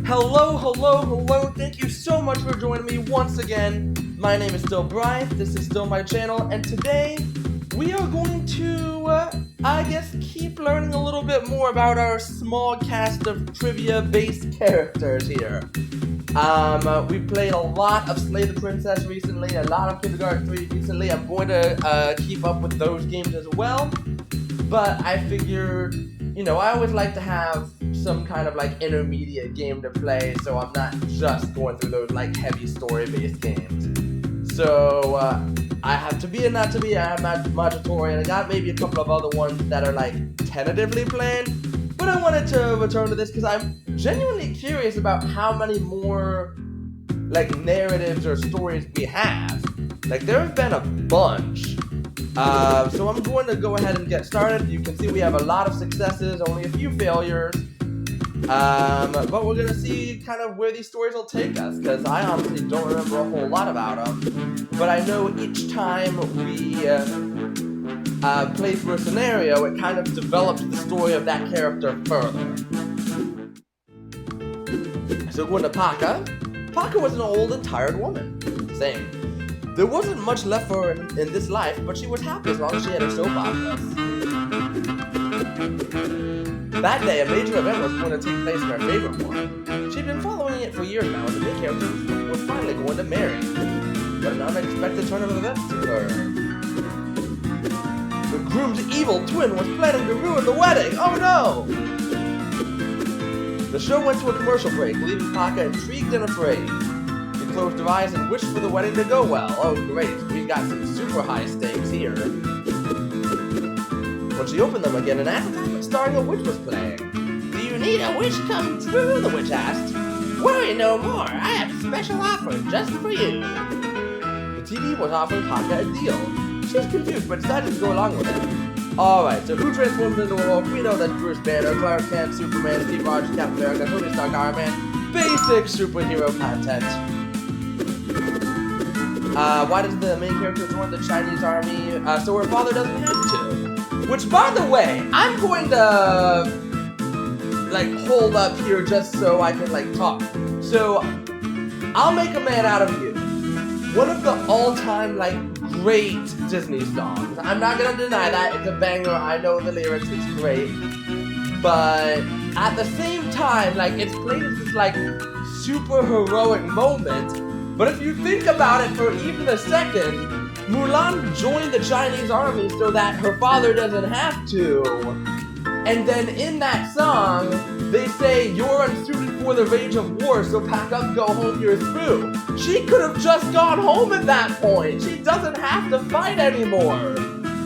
Hello, thank you so much for joining me once again. My name is still Brian, this is still my channel, and today we are going to, keep learning a little bit more about our small cast of trivia-based characters here. We played a lot of Slay the Princess recently, a lot of Kindergarten 3 recently. I'm going to keep up with those games as well, but I figured, I always like to have some kind of intermediate game to play, so I'm not just going through those heavy story-based games. So I have to be and not to be. I have Majotori, and I got maybe a couple of other ones that are tentatively planned. But I wanted to return to this because I'm genuinely curious about how many more narratives or stories we have. There have been a bunch. So I'm going to go ahead and get started. You can see we have a lot of successes, only a few failures. But we're gonna see kind of where these stories will take us, because I honestly don't remember a whole lot about them. But I know each time we play through a scenario, it kind of develops the story of that character further. So going to Paka. Paka was an old and tired woman. Same. There wasn't much left for her in this life, but she was happy as long as she had her soap operas. That day, a major event was going to take place in her favorite one. She'd been following it for years now, and the main character was finally going to marry. But an unexpected turn of events occurred. The groom's evil twin was planning to ruin the wedding! Oh no! The show went to a commercial break, leaving Paka intrigued and afraid. She closed her eyes and wished for the wedding to go well. Oh great, we've got some super high stakes here. When she opened them again, an advertisement starring a witch was playing. Do you need a wish come true? The witch asked. Worry no more. I have a special offer just for you. The TV was offering Paka a deal. She was confused, but decided to go along with it. Alright, so who transforms into a wolf? We know that's Bruce Banner, Clark Kent, Superman, Steve Rogers, Captain America, Tony Stark, Iron Man. Basic superhero content. Why does the main character join the Chinese army? So her father doesn't have to. Which, by the way, I'm going to, hold up here just so I can, talk. So, I'll Make a Man Out of You. One of the all-time, great Disney songs. I'm not gonna deny that. It's a banger. I know the lyrics. It's great. But, at the same time, it's played as this, super heroic moment. But if you think about it for even a second, Mulan joined the Chinese army so that her father doesn't have to. And then in that song, they say, you're unsuited for the rage of war, so pack up, go home, you're through. She could have just gone home at that point. She doesn't have to fight anymore.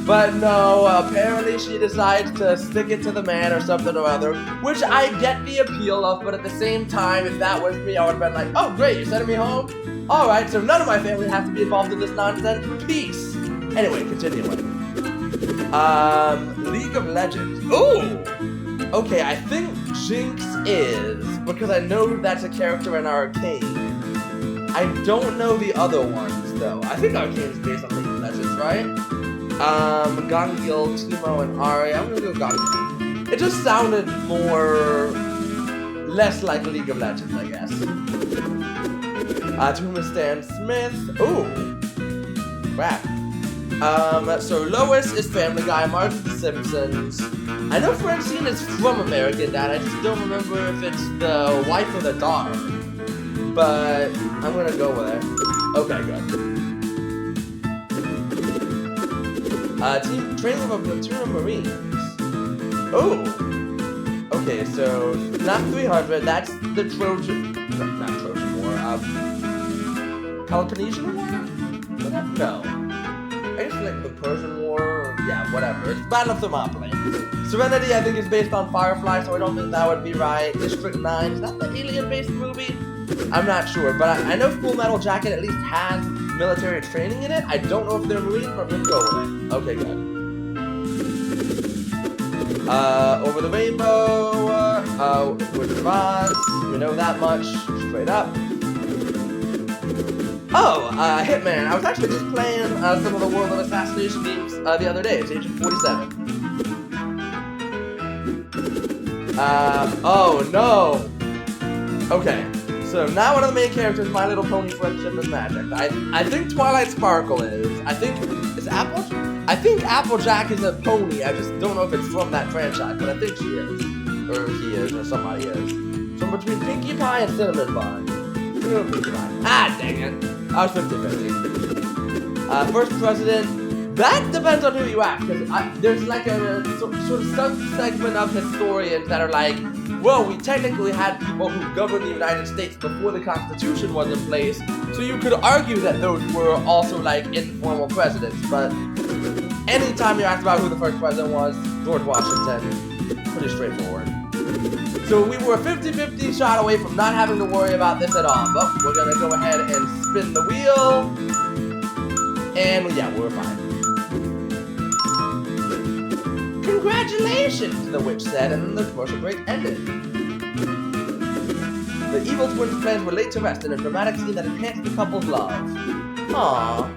But no, apparently she decides to stick it to the man or something or other, which I get the appeal of, but at the same time, if that was me, I would have been oh great, you're sending me home? Alright, so none of my family has to be involved in this nonsense. Peace. Anyway, continuing. League of Legends. Ooh! Okay, I think Jinx is, because I know that's a character in Arcane. I don't know the other ones, though. I think Arcane is based on League of Legends, right? Gangil, Teemo, and Ari. I'm gonna go Gangil. It just sounded less like League of Legends, I guess. To whom is Stan Smith? Ooh. Crap. So Lois is Family Guy, Marge is The Simpsons. I know Francine is from American Dad, I just don't remember if it's the wife or the daughter. But I'm gonna go with it. Okay, good. Training of a platoon of Marines. Oh! Okay, so not 300, that's the Trojan... Not Trojan War, Peloponnesian War? No. I guess the Persian War, or, yeah, whatever. It's Battle of Thermopylae. Serenity, I think, is based on Firefly, so I don't think that would be right. District 9, is that the alien-based movie? I'm not sure, but I know Full Metal Jacket at least has military training in it. I don't know if they're Marines, but I'm gonna go with it. Okay, good. Over the Rainbow, Wizard of Oz, we know that much, straight up. Oh, Hitman. I was actually just playing some of the World of Assassination games the other day. It's Agent 47. Oh no! Okay, so now one of the main characters, My Little Pony Friendship is Magic. I think Twilight Sparkle is. I think Applejack is a pony. I just don't know if it's from that franchise, but I think she is. Or he is, or somebody is. So I'm between Pinkie Pie and Cinnamon Bun. Pinkie Pie. Ah, dang it. I was 50-50. First president. That depends on who you ask, because there's like a sort of sub-segment of historians that are like, well, we technically had people who governed the United States before the Constitution was in place, so you could argue that those were also like informal presidents, but anytime you're asked about who the first president was, George Washington, pretty straightforward. So we were a 50-50 shot away from not having to worry about this at all, but we're gonna go ahead and spin the wheel, and yeah, we're fine. Congratulations, the witch said, and then the commercial break ended. The evil twins' plans were laid to rest in a dramatic scene that enhanced the couple's love. Aww.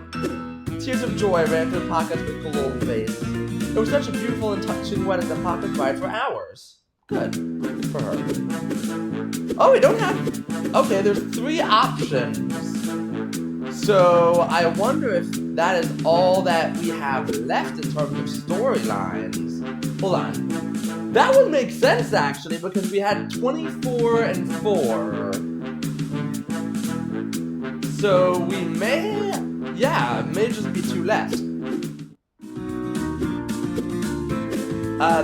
Tears of joy ran through Pocket's little face. It was such a beautiful and touching wedding that Pocket cried for hours. Good. For her. Oh, we don't have... Okay, there's 3 options. So, I wonder if that is all that we have left in terms of storylines. Hold on. That would make sense, actually, because we had 24 and 4. So, we may... Yeah, it may just be 2 left.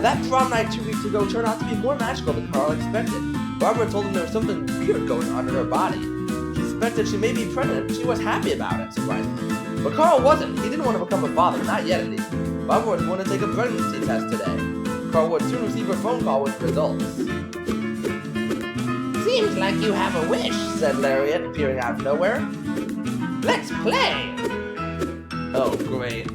That prom night 2 weeks ago turned out to be more magical than Carl expected. Barbara told him there was something weird going on in her body. He suspected she may be pregnant, but she was happy about it, surprisingly. But Carl wasn't. He didn't want to become a father, not yet at least. Barbara was going to take a pregnancy test today. Carl would soon receive a phone call with results. Seems like you have a wish, said Lariat, appearing out of nowhere. Let's play! Oh, great.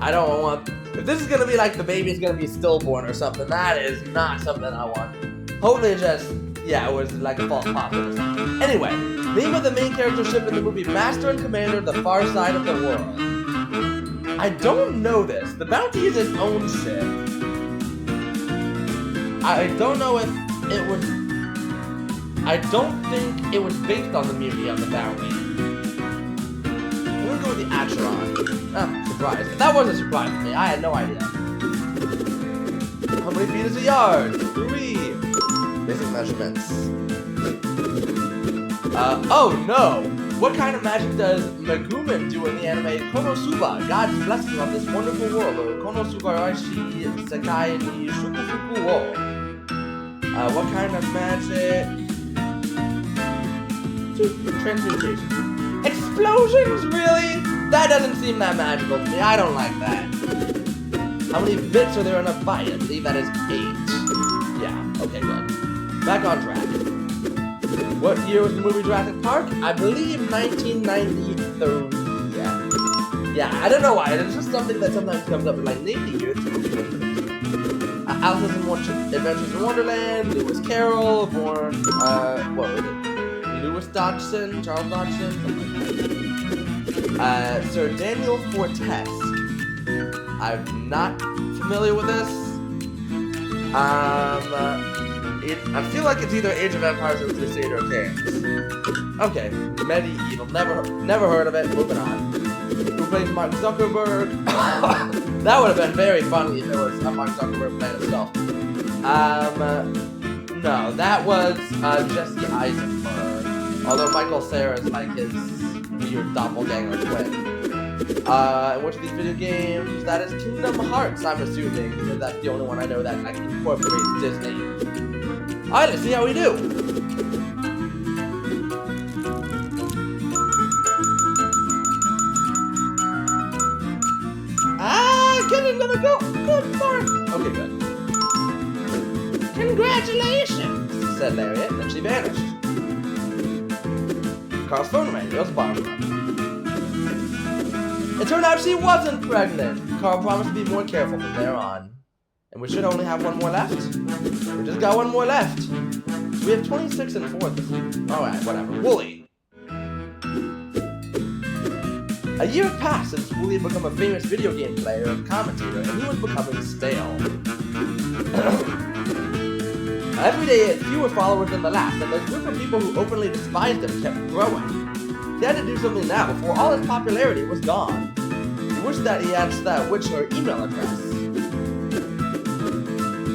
I don't want... If this is going to be like the baby's going to be stillborn or something, that is not something I want. Hopefully it just... Yeah, it was like a false positive. Anyway, name of the main character ship in the movie Master and Commander, The Far Side of the World. I don't know this. The Bounty is its own ship. I don't know if it was... I don't think it was based on the Mutiny on the Bounty. We're gonna go with the Acheron. Ah, surprise. That was a surprise to me. I had no idea. How many feet is a yard? 3. Basic measurements. Oh no! What kind of magic does Megumin do in the anime Konosuba, God's blessing on this wonderful world, or Konosubarashi Sekai ni Shukufuku wo? What kind of magic? Transmutation. Explosions, really? That doesn't seem that magical to me. I don't like that. How many bits are there in a byte? I believe that is 8. Yeah, okay, good. Back on track. What year was the movie Jurassic Park? I believe 1993. Yeah, I don't know why. It's just something that sometimes comes up. Like, name the year. Alice's Adventures in Wonderland, Lewis Carroll, born, what was it? Lewis Dodgson, Charles Dodgson, something like that. Sir Daniel Fortesque. I'm not familiar with this. I feel like it's either Age of Empires or Crusader Kings. Okay, medieval. Never heard of it. Moving on. Who plays Mark Zuckerberg? That would have been very funny if it was Mark Zuckerberg playing himself. No, that was Jesse Eisenberg. Although Michael Cera is like his weird doppelganger twin. And which of these video games? That is Kingdom Hearts, I'm assuming. Because that's the only one I know that like incorporates Disney. Alright, let's see how we do. Get into the good part. Okay, good. Congratulations, said Lariat, and then she vanished. Carl's phone rang. It was Barbara. It turned out she wasn't pregnant. Carl promised to be more careful from there on. And we should only have one more left. We just got one more left. We have 26 and 4th. Alright, whatever. Wooly. A year passed since Wooly had become a famous video game player and commentator, and he was becoming stale. Every day it had fewer followers than the last, and the group of people who openly despised him kept growing. He had to do something now before all his popularity was gone. He wished that he asked that witch her email address.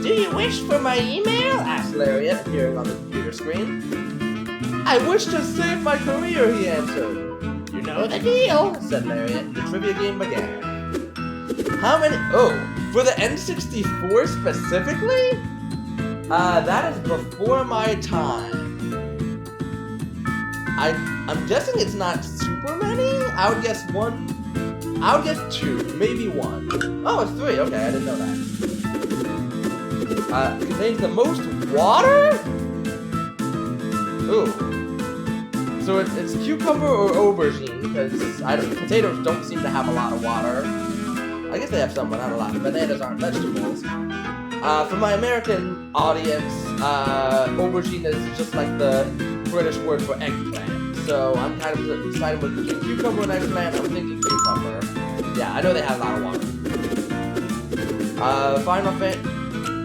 Do you wish for my email? Asked Lariat, appearing on the computer screen. I wish to save my career, he answered. You know the deal, said Lariat. The trivia game began. How many? Oh, for the N64 specifically? That is before my time. I'm guessing it's not super many? I would guess one. I would guess two, maybe one. Oh, it's three. Okay, I didn't know that. Contains the most water? Ooh. So it's cucumber or aubergine, because potatoes don't seem to have a lot of water. I guess they have some, but not a lot. Bananas aren't vegetables. For my American audience, aubergine is just like the British word for eggplant. So I'm kind of deciding with between cucumber and eggplant. I'm thinking cucumber. Yeah, I know they have a lot of water.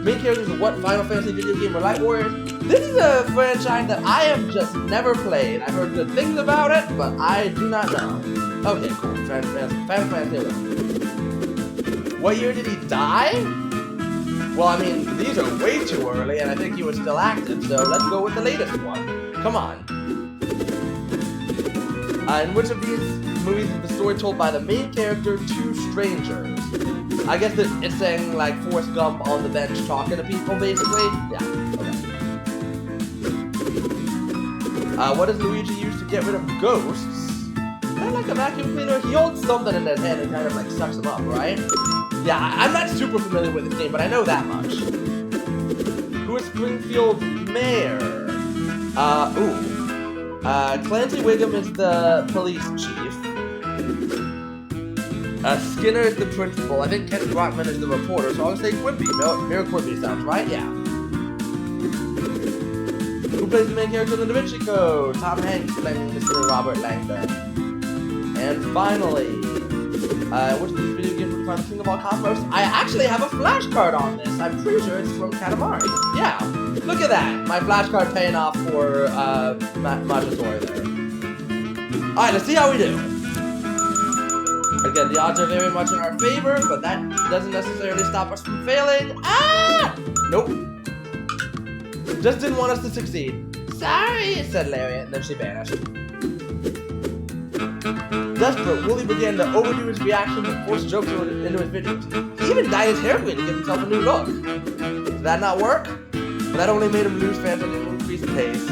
Main characters of what Final Fantasy video game were Light Warriors? This is a franchise that I have just never played. I've heard good things about it, but I do not know. Okay, cool. Final Fantasy 11. What year did he die? Well, I mean, these are way too early, and I think he was still active, so let's go with the latest one. Come on. In which of these movies is the story told by the main character to strangers? I guess it's saying, like, Forrest Gump on the bench talking to people, basically? Yeah, okay. What does Luigi use to get rid of ghosts? Kind of like a vacuum cleaner. He holds something in his hand and kind of, like, sucks them up, right? Yeah, I'm not super familiar with this game, but I know that much. Who is Springfield's mayor? Clancy Wiggum is the police chief. Skinner is the principal. I think Ken Brockman is the reporter, so I'll say Quimby. Mayor Quimby sounds right, yeah. Who plays the main character in the Da Vinci Code? Tom Hanks playing Mr. Robert Langdon. And finally, which of these video games would you find the king of all cosmos? I actually have a flashcard on this. I'm pretty sure it's from Katamari. Yeah, look at that. My flashcard paying off for Majotori there. Alright, let's see how we do. Again, the odds are very much in our favor, but that doesn't necessarily stop us from failing. Ah! Nope. Just didn't want us to succeed. Sorry, said Lariat, and then she vanished. Desperate, Wooly began to overdo his reactions and force jokes into his videos. He even dyed his hair green to give himself a new look. Did that not work? But that only made him lose fans and increase the pace.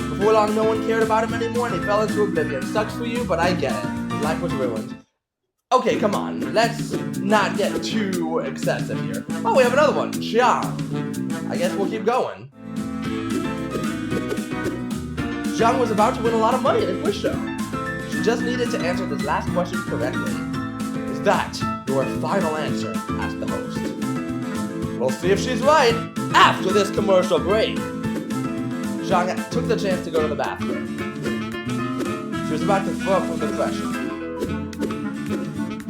Before long, no one cared about him anymore, and he fell into oblivion. Sucks for you, but I get it. His life was ruined. Okay, come on. Let's not get too excessive here. Oh, we have another one. Xiang. I guess we'll keep going. Xiang was about to win a lot of money at a quiz show. She just needed to answer this last question correctly. Is that your final answer? Asked the host. We'll see if she's right after this commercial break. Xiang took the chance to go to the bathroom. She was about to throw up from the pressure.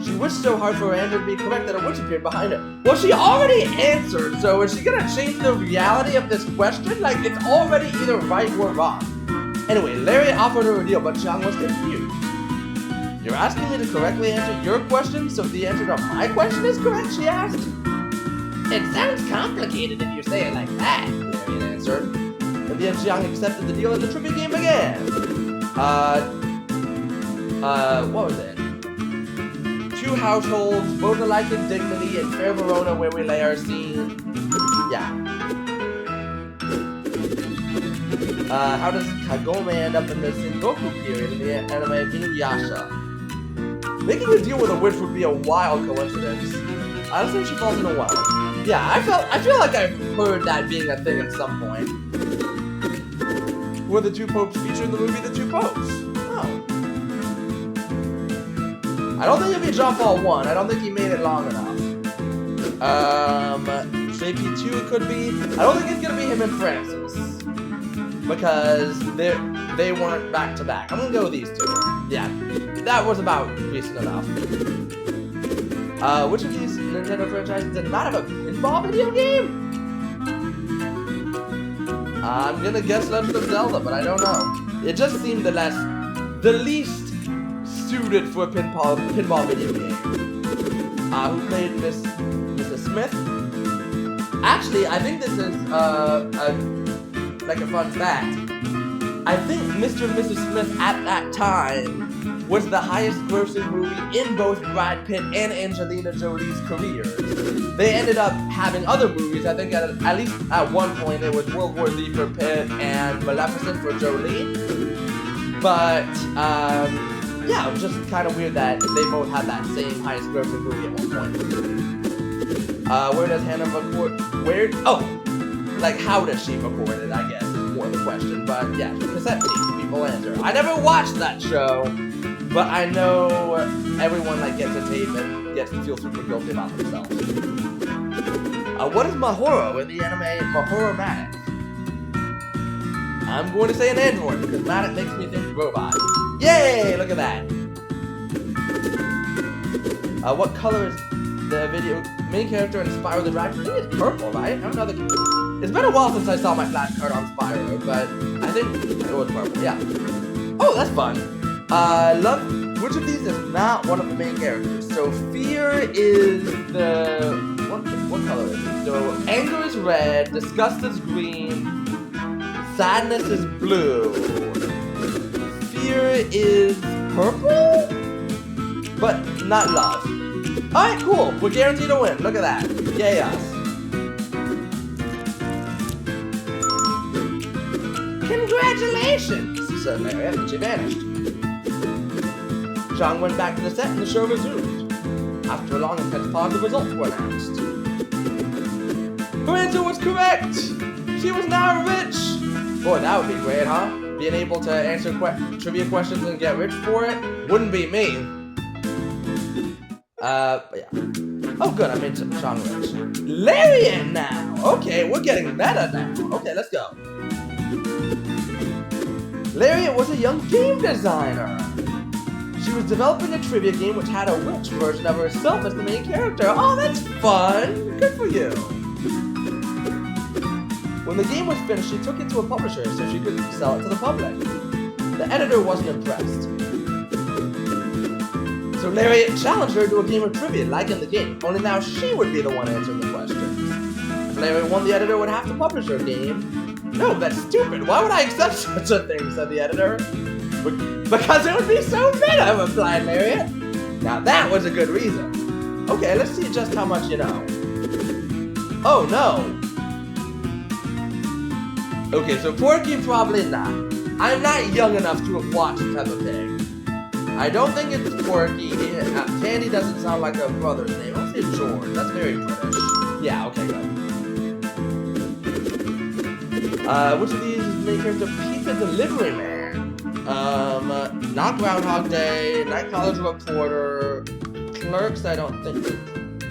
She wished so hard for her answer to be correct that a witch appeared behind her. Well, she already answered, so is she gonna change the reality of this question? Like, it's already either right or wrong. Anyway, Larry offered her a deal, but Xiang was confused. You're asking me to correctly answer your question, so the answer to my question is correct, she asked? It sounds complicated if you say it like that, Larry answered. In the end, Xiang accepted the deal and the trivia game began. What was it? Two households, both alike in dignity, in fair Verona where we lay our scene. Yeah. How does Kagome end up in the Sengoku period in the anime Inuyasha? Making a deal with a witch would be a wild coincidence. I assume she falls in a well. Yeah, I feel like I've heard that being a thing at some point. Were the two popes featured in the movie The Two Popes? Oh. I don't think it'd be John Paul 1. I don't think he made it long enough. JP2 it could be. I don't think it's gonna be him and Francis. Because they weren't back to back. I'm gonna go with these two. Yeah, that was about recent enough. Which of these Nintendo franchises did not have a pinball video game? I'm gonna guess Legend of Zelda, but I don't know. It just seemed the least suited for a pinball video game. Who played Mrs. Smith? Actually, I think this is like a fun fact. I think Mr. and Mrs. Smith at that time was the highest grossing movie in both Brad Pitt and Angelina Jolie's careers. They ended up having other movies. I think at least at one point it was World War Z for Pitt and Maleficent for Jolie. But yeah, it was just kind of weird that they both had that same highest grossing movie at one point. Where does Hannah record? Oh, like how does she record it, I guess, is more the question. But yeah, cassette tape, people answer. I never watched that show, but I know everyone like gets a tape and gets to feel super guilty about themselves. What is Mahoro in the anime Mahoro Matic? I'm going to say an android because Matic makes me think robot. Yay! Look at that. What color is the video main character in Spyro the Dragon? I think it's purple, right? It's been a while since I saw my flashcard on Spyro, but I think it was purple. Yeah. Oh, that's fun. Which of these is not one of the main characters? So fear is the what color is it? So anger is red, disgust is green, sadness is blue. Fear is purple, but not love. All right, cool. We're guaranteed to win. Look at that. Yay us. Congratulations, said Lariat, and she vanished. Zhang went back to the set and the show resumed. After a long intense pause, the results were announced. Her answer was correct! She was now rich! Boy, that would be great, huh? Being able to answer trivia questions and get rich for it? Wouldn't be me. But yeah. Oh good, I made Zhang rich. Lariat now! Okay, we're getting meta now. Okay, let's go. Lariat was a young game designer. She was developing a trivia game which had a witch version of herself as the main character. Oh, that's fun! Good for you! When the game was finished, she took it to a publisher so she could sell it to the public. The editor wasn't impressed. So Lariat challenged her to a game of trivia, like in the game, only now she would be the one answering the questions. If Lariat won, the editor would have to publish her game. No, that's stupid. Why would I accept such a thing, said the editor. Because it would be so meta, replied Lariat. Now that was a good reason. Okay, let's see just how much you know. Oh no. Okay, so Porky probably not. I'm not young enough to have watched Peppa Pig. I don't think it's Porky. Candy doesn't sound like a brother's name. I'll say George. That's very British. Yeah, okay, go. Which of these is the main character? Pizza Delivery Man. Not Groundhog Day, Night College Reporter, Clerks, I don't think.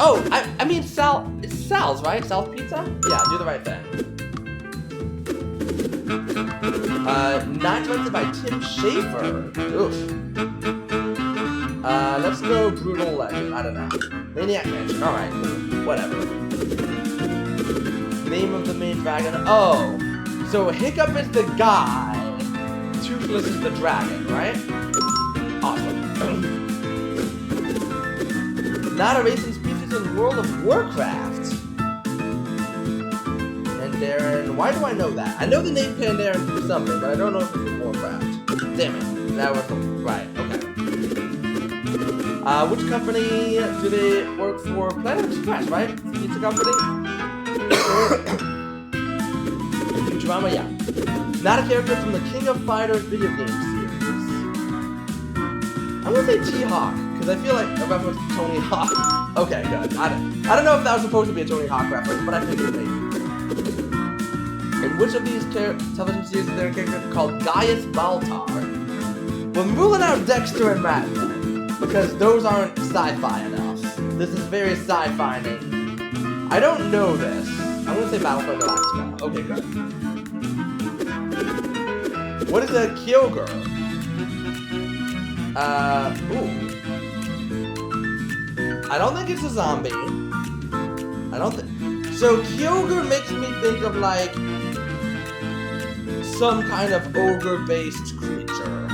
Oh, I mean Sal, it's Sal's, right? Sal's Pizza? Yeah, do the right thing. Not directed by Tim Schafer. Oof. Let's go Brutal Legend, I don't know. Maniac Mansion, alright, cool. Whatever. Name of the main dragon, oh. So Hiccup is the guy. Toothless is the dragon, right? Awesome. Not a racing species in World of Warcraft. Pandarin, why do I know that? I know the name Pandarin for something, but I don't know if it's in Warcraft. Damn it, that was right, okay. Which company do they work for? Planet Express, right? Pizza company? Futurama, yeah. Not a character from the King of Fighters video game series. I'm gonna say T-Hawk, because I feel like a reference to Tony Hawk. Okay, good. I don't know if that was supposed to be a Tony Hawk reference, but I think it may. In which of these television series is there a character called Gaius Baltar? Well, I'm ruling out Dexter and Mad Men, because those aren't sci-fi enough. This is very sci-fi name. I don't know this. I'm gonna say Battlestar Galactica. Okay, good. What is a Kyogre? Ooh. I don't think it's a zombie. I don't think. So Kyogre makes me think of like some kind of ogre-based creature,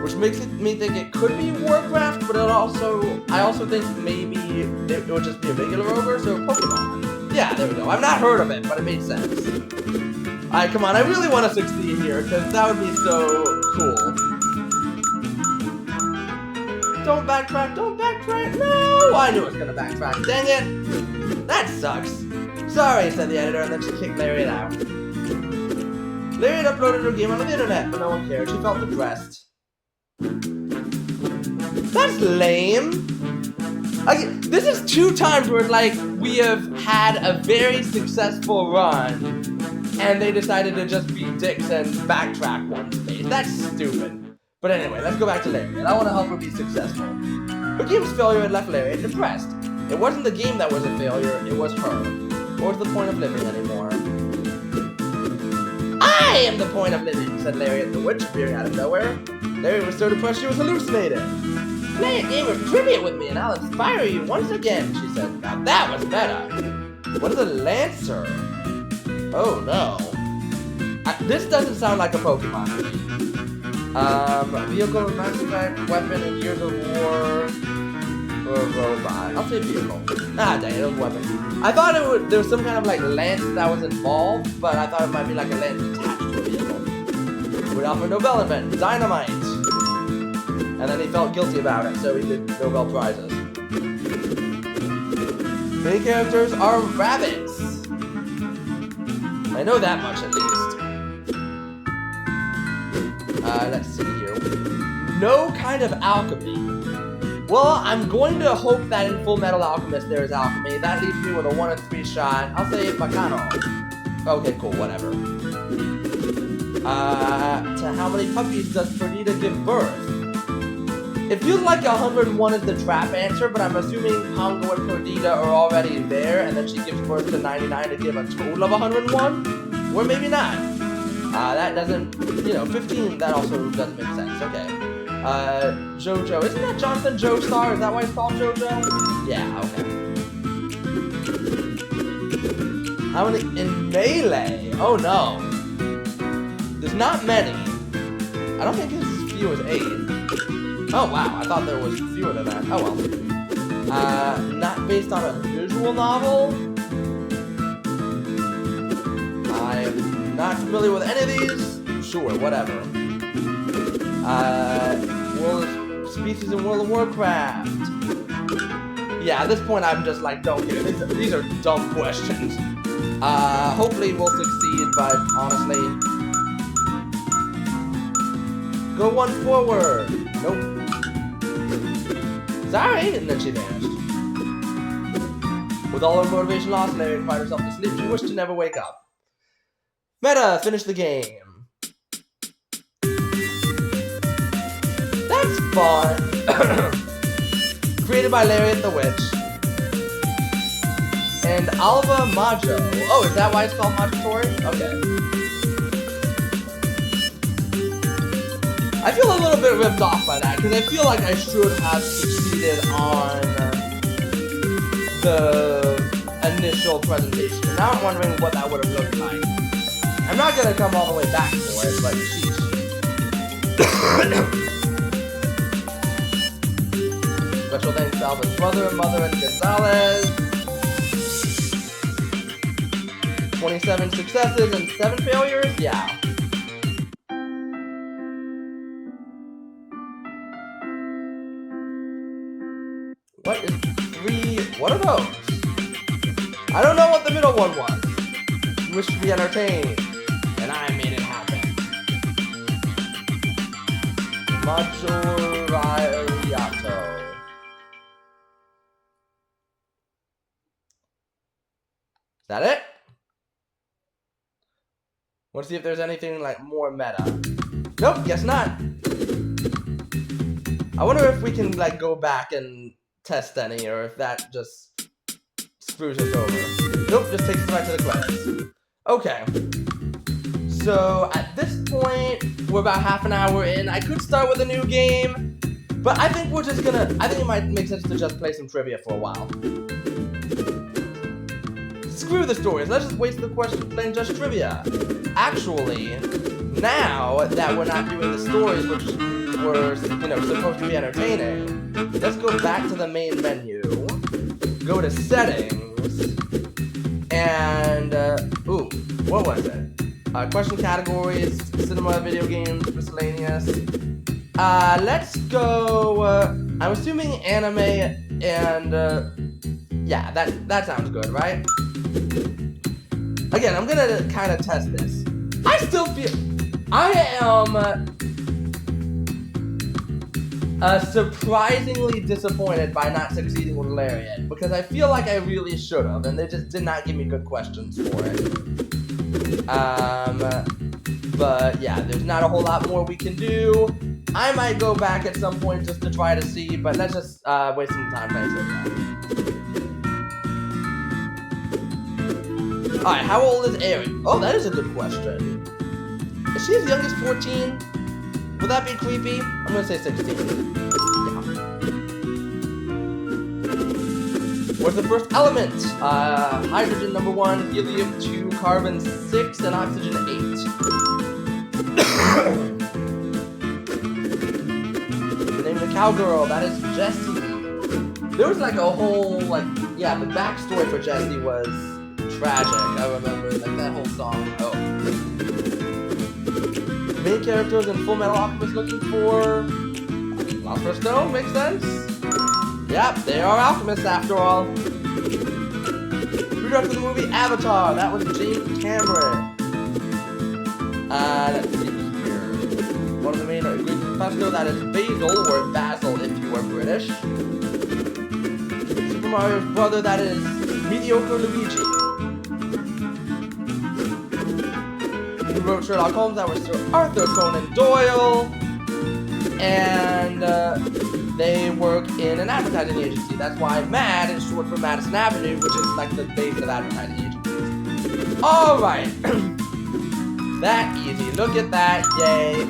which makes me think it could be Warcraft, but I also think maybe it would just be a regular ogre, so Pokemon. Yeah, there we go. I've not heard of it, but it made sense. Alright, come on, I really want to succeed here, because that would be so cool. Don't backtrack, don't backtrack, no! I knew it was gonna backtrack, dang it! That sucks. Sorry, said the editor, and then she kicked Lariat out. Lariat uploaded her game onto the internet, but no one cared. She felt depressed. That's lame. This is 2 times where, like, we have had a very successful run, and they decided to just be dicks and backtrack one space. That's stupid. But anyway, let's go back to Lariat. I want to help her be successful. Her game's failure had left Lariat depressed. It wasn't the game that was a failure, it was her. What was the point of living anymore? I am the point of living, said Lariat the witch, appearing out of nowhere. Lariat was so depressed she was hallucinating. Play a game of trivia with me and I'll inspire you once again, she said. Now that was better. What is a Lancer? Oh no. This doesn't sound like a Pokemon to me. Vehicle, Mass Effect, weapon, and Years of War, or a robot. I'll say vehicle. Ah, dang it, it was weapon. I thought there was some kind of like lance that was involved, but I thought it might be like a lance attached to a vehicle. It would offer Nobel invent, dynamite. And then he felt guilty about it, so he did Nobel Prizes. Main characters are rabbits. I know that much at least. Let's see here. No kind of alchemy. Well, I'm going to hope that in Full Metal Alchemist there is alchemy. That leaves me with a 1 in 3 shot. I'll say Bacano. Okay, cool, whatever. To how many puppies does Perdita give birth? It feels like 101 is the trap answer, but I'm assuming Pongo and Perdita are already there, and then she gives birth to 99 to give a total of 101? Or maybe not. That doesn't, 15, that also doesn't make sense, okay. Jojo, isn't that Jonathan Joestar? Is that why it's called Jojo? Yeah, okay. How many, in Melee? Oh no. There's not many. I don't think it's as few as 8. Oh wow, I thought there was fewer than that. Oh well. Not based on a visual novel? I'm not familiar with any of these. Sure, whatever. Species in World of Warcraft. Yeah, at this point I'm just like, don't get it. These are dumb questions. Hopefully we'll succeed, but honestly. Go 1 forward. Nope. Sorry, and then she vanished. With all her motivation lost, Lariat cried herself to sleep. She wished to never wake up. Meta, finish the game. That's fun. Created by Lariat the Witch. And Alva Majo. Oh, is that why it's called Majotori? Okay. I feel a little bit ripped off by that, because I feel like I should have succeeded on the initial presentation. And now I'm wondering what that would have looked like. I'm not going to come all the way back for it, but sheesh. Special thanks to Alva's brother, mother, and Gonzalez. 27 successes and 7 failures? Yeah. What is 3? What are those? I don't know what the middle one was. Wish to be entertained. And I made it happen. Majotori. Is that it? Want to see if there's anything like more meta. Nope, guess not. I wonder if we can like go back and test any, or if that just screws us over. Nope, just takes us right to the credits. Okay. So at this point, we're about half an hour in. I could start with a new game, but I think we're just gonna, I think it might make sense to just play some trivia for a while. Screw the stories, let's just waste the question playing just trivia. Actually, now that we're not doing the stories, which were, supposed to be entertaining, let's go back to the main menu, go to settings, and, ooh, what was it? Question categories, cinema, video games, miscellaneous. Let's go, I'm assuming anime, and, yeah, that sounds good, right? Again, I'm gonna kind of test this. I still feel, I am surprisingly disappointed by not succeeding with Lariat, because I feel like I really should have, and they just did not give me good questions for it. But yeah, there's not a whole lot more we can do. I might go back at some point just to try to see, but let's just waste some time playing so. Alright, how old is Erin? Oh, that is a good question. Is she as young as 14? Would that be creepy? I'm gonna say 16. Yeah. What's the first element? Hydrogen number 1, helium 2, carbon 6, and oxygen 8. The name of the cowgirl, that is Jessie. There was like a whole, the backstory for Jessie was tragic. I remember, that whole song. Oh. Main characters in Full Metal Alchemist looking for Philosopher's Stone, makes sense? Yep, they are alchemists after all. Who directed the movie Avatar? That was James Cameron. Let's see here. One of the main ingredients of pesto, that is basil, or basil if you are British. Super Mario's brother, that is Mediocre Luigi. Who wrote Sherlock Holmes? That was Sir Arthur Conan Doyle. And they work in an advertising agency. That's why MAD is short for Madison Avenue, which is like the base of advertising agencies. Alright. That easy. Look at that. Yay.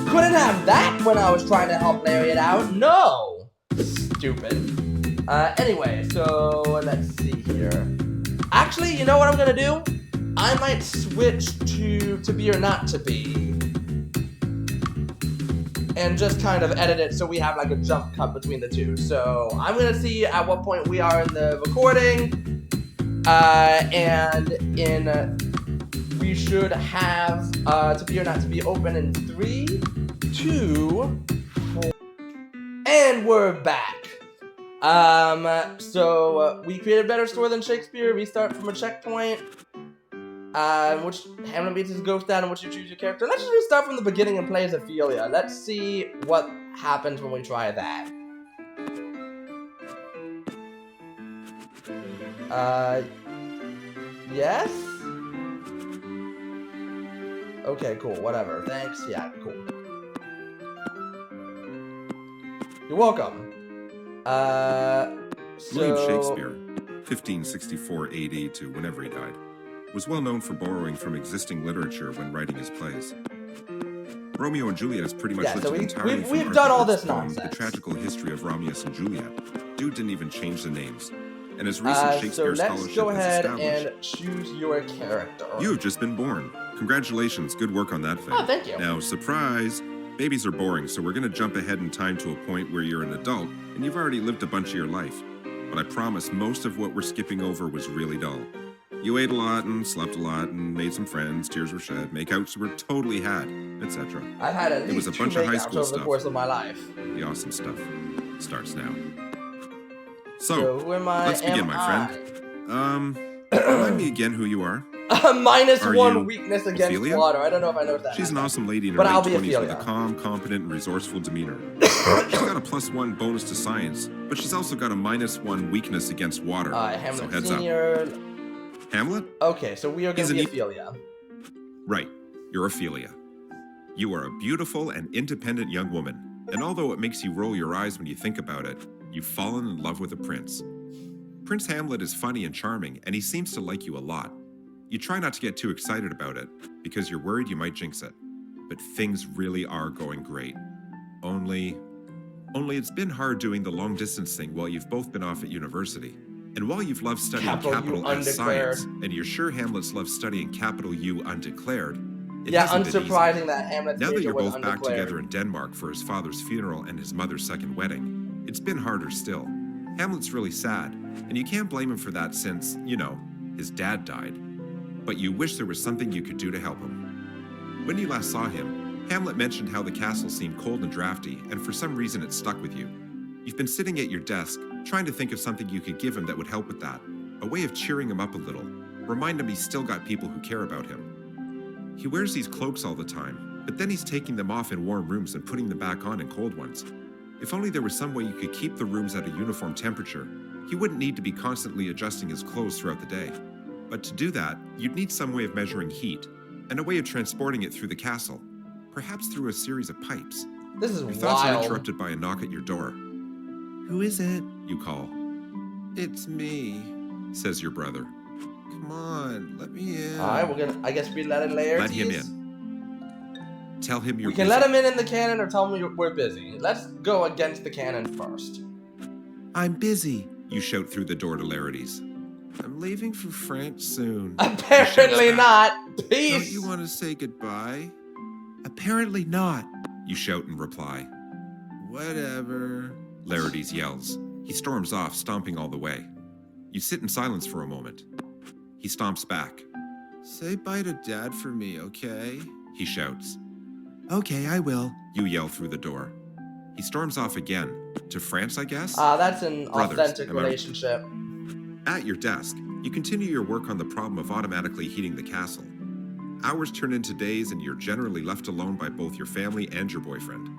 Couldn't have that when I was trying to help Lariat out. No. Stupid. Anyway, so let's see here. Actually, you know what I'm gonna do? I might switch to be or not to be. And just kind of edit it so we have like a jump cut between the two. So I'm gonna see at what point we are in the recording. We should have to be or not to be open in 3, 2, 4. And we're back. So we created a better story than Shakespeare. We start from a checkpoint. Which Hamlet beats his ghost down, in which you choose your character. Let's just start from the beginning and play as Ophelia. Let's see what happens when we try that. Yes? Okay, cool, whatever. Thanks, yeah, cool. You're welcome. William Shakespeare, 1564 AD to whenever he died, was well known for borrowing from existing literature when writing his plays. Romeo and Juliet is pretty much lifted entirely from we've done all this poem, nonsense. The Tragical History of Romulus and Juliet. Dude didn't even change the names. And as recent Shakespeare so let's scholarship go has ahead established, and choose your character. You've just been born. Congratulations, good work on that thing. Oh, thank you. Now, surprise, babies are boring, so we're gonna jump ahead in time to a point where you're an adult, and you've already lived a bunch of your life. But I promise most of what we're skipping over was really dull. You ate a lot and slept a lot and made some friends, tears were shed, makeouts were totally had, etc. I've had at least It was a 2 bunch of high makeouts school over stuff. the course of my life. The awesome stuff starts now. So who am I? Let's begin, my friend. Remind me again who you are. Minus Are 1 you weakness against Ophelia? water. I don't know if I know what that She's an awesome lady in her But late I'll be 20s with Ophelia. a calm, competent, and resourceful demeanor. She's got a +1 bonus to science, but she's also got a -1 weakness against water. Hamlet so heads Senior. up. Hamlet? Okay, so we are going to be Ophelia. Right, you're Ophelia. You are a beautiful and independent young woman, and although it makes you roll your eyes when you think about it, you've fallen in love with a prince. Prince Hamlet is funny and charming, and he seems to like you a lot. You try not to get too excited about it, because you're worried you might jinx it. But things really are going great. Only it's been hard doing the long-distance thing while you've both been off at university. And while you've loved studying capital S science, and you're sure Hamlet's loved studying capital U undeclared, It Yeah, hasn't been easy. unsurprising that Hamlet's Now that major you're was both back undeclared. together in Denmark for his father's funeral and his mother's second wedding, it's been harder still. Hamlet's really sad, and you can't blame him for that since, you know, his dad died. But you wish there was something you could do to help him. When you last saw him, Hamlet mentioned how the castle seemed cold and drafty, and for some reason it stuck with you. You've been sitting at your desk, trying to think of something you could give him that would help with that. A way of cheering him up a little. Remind him he's still got people who care about him. He wears these cloaks all the time, but then he's taking them off in warm rooms and putting them back on in cold ones. If only there was some way you could keep the rooms at a uniform temperature, he wouldn't need to be constantly adjusting his clothes throughout the day. But to do that, you'd need some way of measuring heat, and a way of transporting it through the castle, perhaps through a series of pipes. This is Your thoughts are wild. interrupted by a knock at your door. Who is it? You call. It's me, says your brother. Come on, let me in. Alright, we're gonna, I guess we let in Lariat. Let him in. Tell him you're We can busy. let him in the cannon or tell him we're busy. Let's go against the cannon first. I'm busy, you shout through the door to Lariat's. I'm leaving for France soon. Apparently not. Peace. Don't you want to say goodbye? Apparently not, you shout in reply. Whatever, Lariat yells. He storms off, stomping all the way. You sit in silence for a moment. He stomps back. Say bye to Dad for me, okay? He shouts. Okay, I will, you yell through the door. He storms off again. To France, I guess? That's an Brothers, authentic am I right? relationship. At your desk, you continue your work on the problem of automatically heating the castle. Hours turn into days and you're generally left alone by both your family and your boyfriend.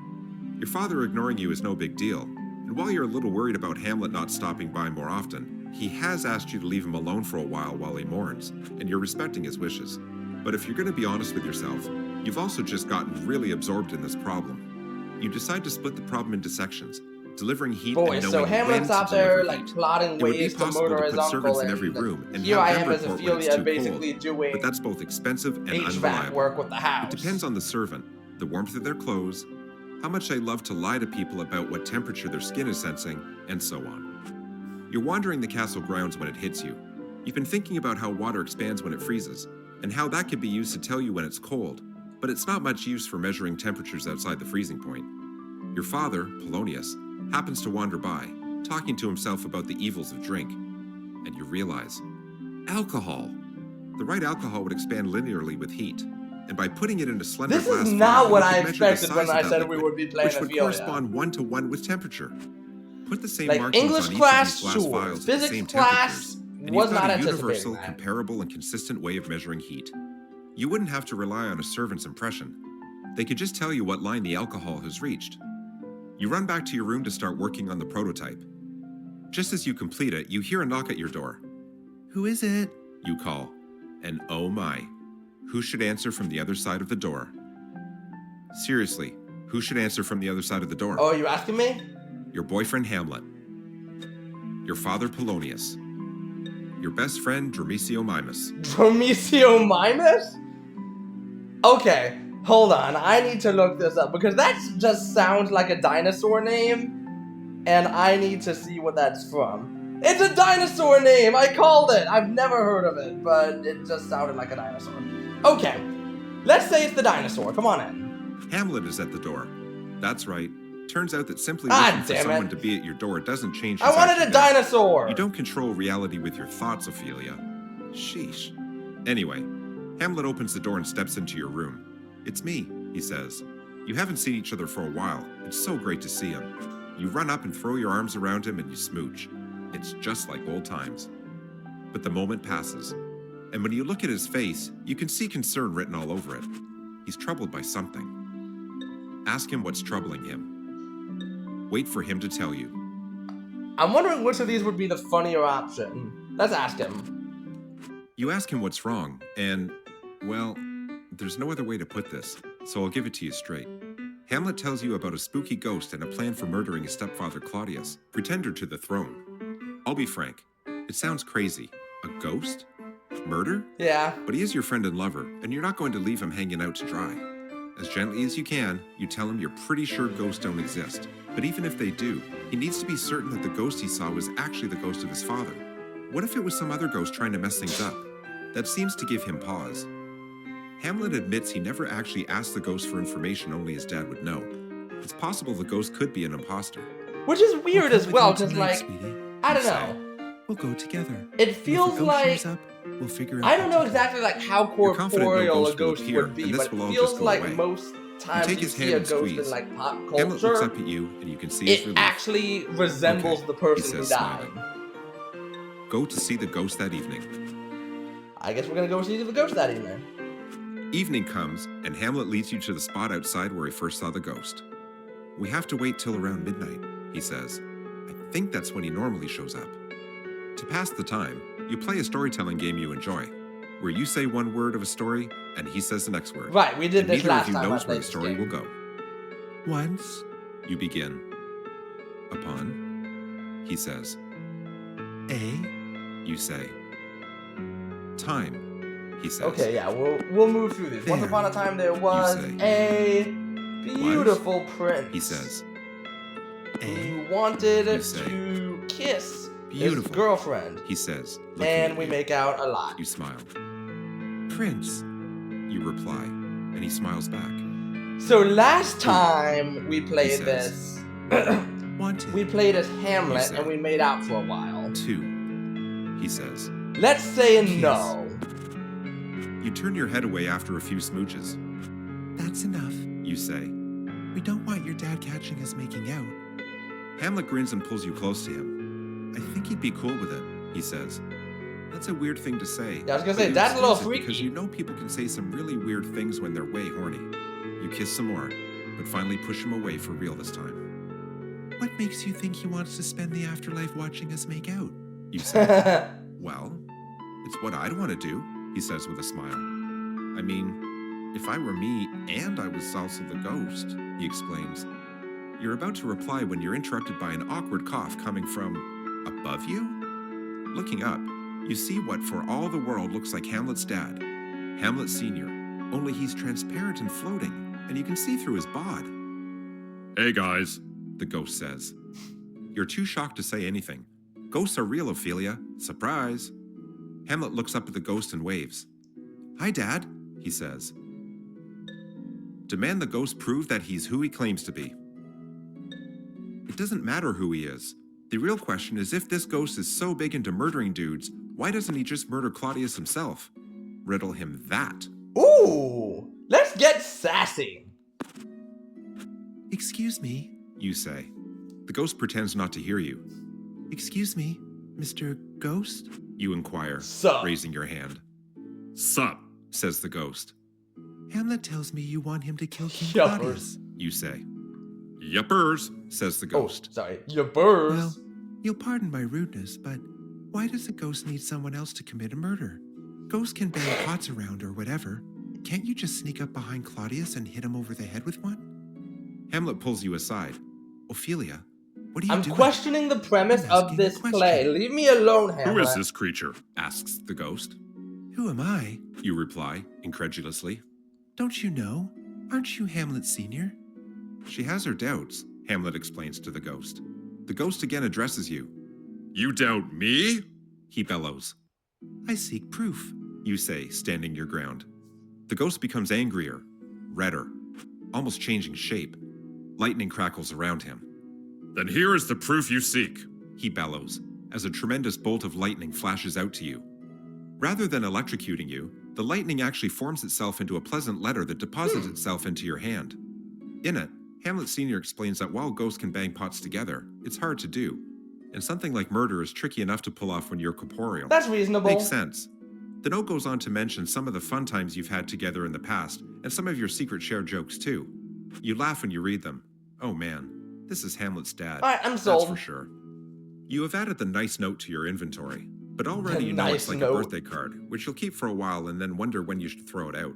Your father ignoring you is no big deal, and while you're a little worried about Hamlet not stopping by more often, he has asked you to leave him alone for a while he mourns, and you're respecting his wishes. But if you're going to be honest with yourself, you've also just gotten really absorbed in this problem. You decide to split the problem into sections, delivering heat Boy, and so knowing when Hamlet's to out there deliver like heat. plotting It would be ways to possible murder to his put uncle, servants in every and room and here have I them am as report when it's Ophelia too basically cold, doing but that's both expensive and HVAC unreliable. work with the house. It depends on the servant, the warmth of their clothes, how much they love to lie to people about what temperature their skin is sensing, and so on. You're wandering the castle grounds when it hits you. You've been thinking about how water expands when it freezes, and how that could be used to tell you when it's cold, but it's not much use for measuring temperatures outside the freezing point. Your father, Polonius, happens to wander by, talking to himself about the evils of drink, and you realize, alcohol. The right alcohol would expand linearly with heat, and by putting it in a slender This glass is not vial, what you I could measure the expected when size I of that said we liquid, would be playing which would Ophelia. correspond 1-to-1 with temperature. Put the same Like markings English on each class, of these glass sure. vials at the Physics same class temperatures, and was you've got not a anticipating universal, that. comparable, and consistent way of measuring heat. You wouldn't have to rely on a servant's impression. They could just tell you what line the alcohol has reached. You run back to your room to start working on the prototype. Just as you complete it, you hear a knock at your door. Who is it? You call. And oh my, who should answer from the other side of the door? Seriously, who should answer from the other side of the door? Oh, you asking me? Your boyfriend Hamlet. Your father Polonius. Your best friend Dromicio Mimus. Dromicio Mimus? Okay, hold on. I need to look this up because that just sounds like a dinosaur name, and I need to see what that's from. It's a dinosaur name! I called it! I've never heard of it, but it just sounded like a dinosaur. Okay, let's say it's the dinosaur. Come on in. Hamlet is at the door. That's right. Turns out that simply Ah, wishing for damn someone it. to be at your door doesn't change his I wanted actual a death. dinosaur! You don't control reality with your thoughts, Ophelia. Sheesh. Anyway, Hamlet opens the door and steps into your room. It's me, he says. You haven't seen each other for a while. It's so great to see him. You run up and throw your arms around him and you smooch. It's just like old times. But the moment passes, and when you look at his face, you can see concern written all over it. He's troubled by something. Ask him what's troubling him. Wait for him to tell you. I'm wondering which of these would be the funnier option. Let's ask him. You ask him what's wrong, and, well, there's no other way to put this, so I'll give it to you straight. Hamlet tells you about a spooky ghost and a plan for murdering his stepfather Claudius, pretender to the throne. I'll be frank, it sounds crazy. A ghost? Murder? Yeah. But he is your friend and lover, and you're not going to leave him hanging out to dry. As gently as you can, you tell him you're pretty sure ghosts don't exist. But even if they do, he needs to be certain that the ghost he saw was actually the ghost of his father. What if it was some other ghost trying to mess things up? That seems to give him pause. Hamlet admits he never actually asked the ghost for information only his dad would know. It's possible the ghost could be an imposter. Which is weird as well, because, tonight, like, sweetie, I you don't say. know. We'll go together. It And if feels a ghost like... shows up, we'll figure out I don't what know to do. exactly, like, how You're confident no corporeal a ghost will ghost appear, would be, and this but will it all feels just go like away. most times take you his see hand a and ghost squeeze. in, like, pop Hamlet looks up culture, at you, and you can see his it relief. actually resembles Okay, the person he who says, died. smiling. Go to see the ghost that evening. I guess we're gonna go see the ghost that evening. Evening comes, and Hamlet leads you to the spot outside where he first saw the ghost. We have to wait till around midnight, he says. I think that's when he normally shows up. To pass the time, you play a storytelling game you enjoy, where you say one word of a story, and he says the next word. Right, we did And this neither last of you time I knows where played the this story will game. go. Once, you begin. Upon, he says. A, You say. Time, he says. Okay, yeah, we'll move through these. Once There. upon a time there was say. a beautiful prince He says. who A, wanted You say. to kiss his Beautiful. girlfriend, He says, looking and at we you. make out a lot. You smile. Prince. You reply, and he smiles back. So last time we He played says. this, Wanted. we played as Hamlet say. and we made out for a while. Two, he says. Let's say Kiss. no. You turn your head away after a few smooches. That's enough. You say. We don't want your dad catching us making out. Hamlet grins and pulls you close to him. I think he'd be cool with it, he says. That's a weird thing to say. Yeah, I was gonna but say, you that's a little excuse it because freaky. you know people can say some really weird things when they're way horny. You kiss some more, but finally push him away for real this time. What makes you think he wants to spend the afterlife watching us make out? You say. Well, it's what I'd want to do, he says with a smile. I mean, if I were me and I was also the ghost, he explains. You're about to reply when you're interrupted by an awkward cough coming from above you? Looking up, you see what for all the world looks like Hamlet's dad, Hamlet Sr., only he's transparent and floating, and you can see through his bod. Hey guys, the ghost says. You're too shocked to say anything. Ghosts are real, Ophelia. Surprise. Hamlet looks up at the ghost and waves. Hi, Dad, he says. Demand the ghost prove that he's who he claims to be. It doesn't matter who he is. The real question is if this ghost is so big into murdering dudes, why doesn't he just murder Claudius himself? Riddle him that. Ooh, let's get sassy. Excuse me. You say. The ghost pretends not to hear you. Excuse me, Mr. Ghost? You inquire, Sup? raising your hand. Sup, says the ghost. Hamlet tells me you want him to kill King Yuppers. Claudius. You say. Yuppers, says the ghost. Oh, sorry, your birds. Well, you'll pardon my rudeness, but why does a ghost need someone else to commit a murder? Ghosts can bang pots around or whatever. Can't you just sneak up behind Claudius and hit him over the head with one? Hamlet pulls you aside. Ophelia, what are you I'm doing? questioning the premise I'm of asking a this question. play. Leave me alone, Hamlet. Who is this creature? Asks the ghost. Who am I? You reply, incredulously. Don't you know? Aren't you Hamlet Sr.? She has her doubts, Hamlet explains to the ghost. The ghost again addresses you. You doubt me? He bellows. I seek proof. You say, standing your ground. The ghost becomes angrier, redder, almost changing shape. Lightning crackles around him. Then here is the proof you seek, he bellows, as a tremendous bolt of lightning flashes out to you. Rather than electrocuting you, the lightning actually forms itself into a pleasant letter that deposits itself into your hand. In it, Hamlet Sr. explains that while ghosts can bang pots together, it's hard to do, and something like murder is tricky enough to pull off when you're corporeal. That's reasonable. Makes sense. The note goes on to mention some of the fun times you've had together in the past, and some of your secret shared jokes too. You laugh when you read them. Oh man, this is Hamlet's dad. Alright, I'm That's sold. for sure. You have added the nice note to your inventory, but already The you know nice it's like note. a birthday card, which you'll keep for a while and then wonder when you should throw it out.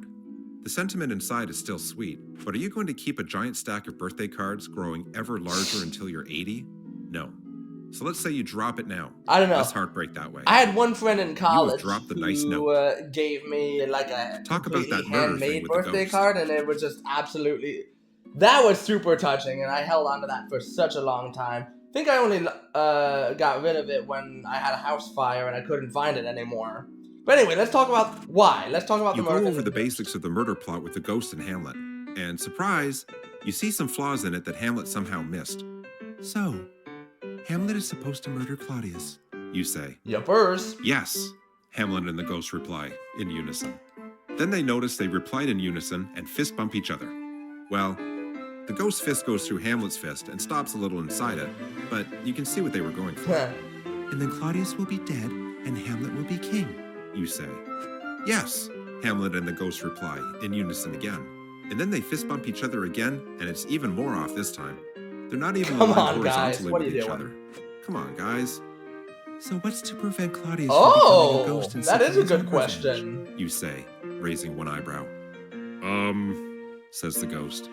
The sentiment inside is still sweet, but are you going to keep a giant stack of birthday cards growing ever larger until you're 80? No. So let's say you drop it now. I don't know. Less heartbreak that way. I had one friend in college dropped the who nice note. Gave me like a Talk about completely that murder thing handmade with the birthday ghost. card, and it was just absolutely... That was super touching, and I held on to that for such a long time. I think I only got rid of it when I had a house fire and I couldn't find it anymore. But anyway, let's talk about why. Let's talk about You the murder. go over the basics of the murder plot with the ghost in Hamlet, and surprise, you see some flaws in it that Hamlet somehow missed. So, Hamlet is supposed to murder Claudius. You say. Yuppers. Yes, Hamlet and the ghost reply in unison. Then they notice they replied in unison and fist bump each other. Well, the ghost's fist goes through Hamlet's fist and stops a little inside it, but you can see what they were going for. And then Claudius will be dead and Hamlet will be king. You say. Yes, Hamlet and the ghost reply in unison again. And then they fist bump each other again, and it's even more off this time. They're not even Come aligned on, guys. horizontally What are with you each doing? other. Come on, guys. So what's to prevent Claudius from becoming a Oh, ghost and that is a seeking his good own question. revenge? You say, raising one eyebrow. Says the ghost.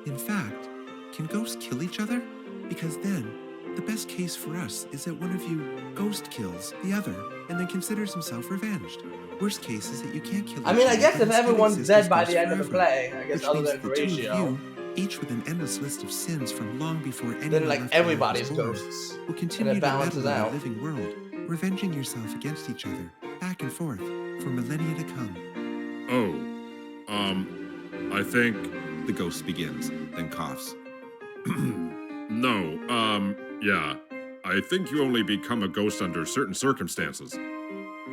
In fact, can ghosts kill each other? Because then, the best case for us is that one of you ghost kills the other and then considers himself revenged. Worst case is that you can't kill I mean, each I other, guess but if instead everyone's exist dead as by ghosts the end of the forever. play, I guess Which other means than that the two of Horatio, you, each with an endless list of sins from long before anyone then like left behind everybody's was born, ghosts. will continue to balances meddle in out. the living world, revenging yourself against each other, back and forth, for millennia to come. I think... The ghost begins, then coughs. Yeah. I think you only become a ghost under certain circumstances.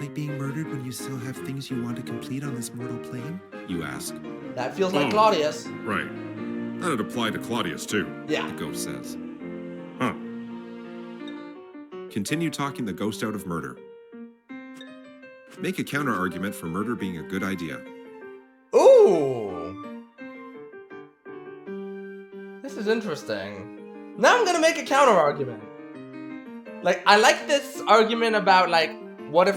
Like being murdered when you still have things you want to complete on this mortal plane? You ask. That feels like Oh. Claudius. Right. That'd apply to Claudius, too. Yeah. The ghost says. Huh. Continue talking the ghost out of murder. Make a counter-argument for murder being a good idea. Ooh. This is interesting. Now I'm gonna make a counter argument. Like, I like this argument about, like, what if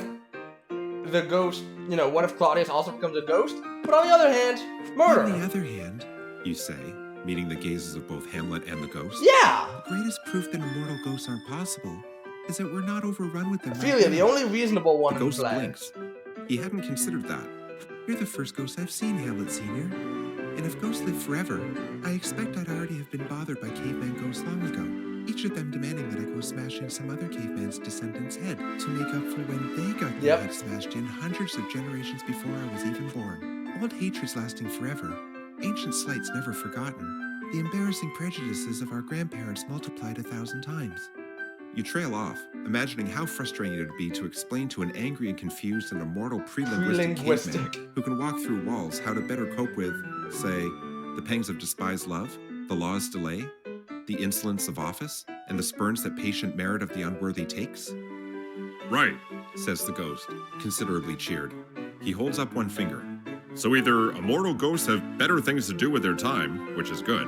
the ghost, you know, what if Claudius also becomes a ghost? But on the other hand, murder. On the other hand, You say, meeting the gazes of both Hamlet and the ghost. Yeah. the greatest proof that immortal ghosts aren't possible is that we're not overrun with them. right Ophelia, now. the only reasonable one The in ghost play. blinks. He hadn't considered that. You're the first ghost I've seen, Hamlet Sr. And if ghosts live forever, I expect I'd already have been bothered by caveman ghosts long ago. Each of them demanding that I go smash in some other caveman's descendant's head to make up for when they got their head smashed in hundreds of generations before I was even born. Old hatreds lasting forever, ancient slights never forgotten, the embarrassing prejudices of our grandparents multiplied 1,000 times. You trail off, imagining how frustrating it would be to explain to an angry and confused and immortal pre-linguistic caveman who can walk through walls how to better cope with, say, the pangs of despised love, the law's delay, the insolence of office, and the spurns that patient merit of the unworthy takes? Right. Says the ghost, considerably cheered. He holds up one finger. So either immortal ghosts have better things to do with their time, which is good,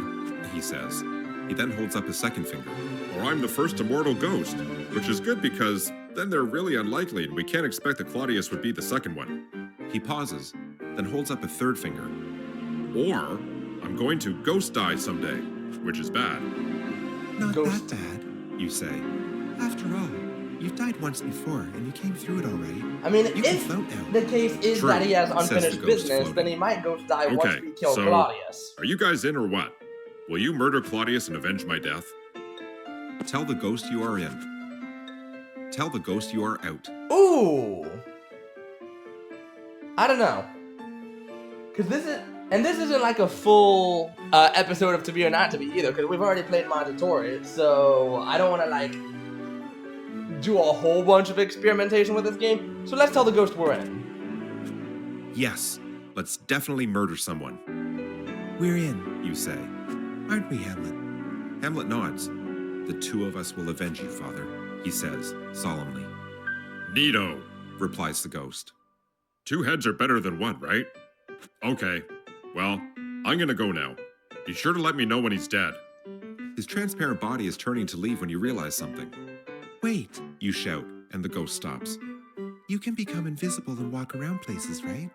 He says. He then holds up his second finger. or I'm the first immortal ghost, which is good because then they're really unlikely and we can't expect that Claudius would be the second one. He pauses, then holds up a third finger. Or I'm going to ghost die someday, which is bad. Not Ghost. that bad. You say. After all, you've died once before, and you came through it all right. I mean, You can if float now. the case is True, that he has says the unfinished ghost business, floating. then he might ghost die once Okay, we kill so- Claudius. Are you guys in or what? Will you murder Claudius and avenge my death? Tell the ghost you are in. Tell the ghost you are out. Ooh. I don't know. Cause this isn't like a full episode of To Be or Not To Be either, because we've already played Majotori, so I don't want to like do a whole bunch of experimentation with this game. So let's tell the ghost we're in. Yes, let's definitely murder someone, We're in, you say. aren't we, Hamlet? Hamlet nods. The two of us will avenge you, Father, he says, solemnly. Neato. Replies the ghost. 2 heads are better than 1, right? Okay. Well, I'm gonna go now. Be sure to let me know when he's dead. His transparent body is turning to leave when you realize something. Wait, You shout, and the ghost stops. you can become invisible and walk around places, right?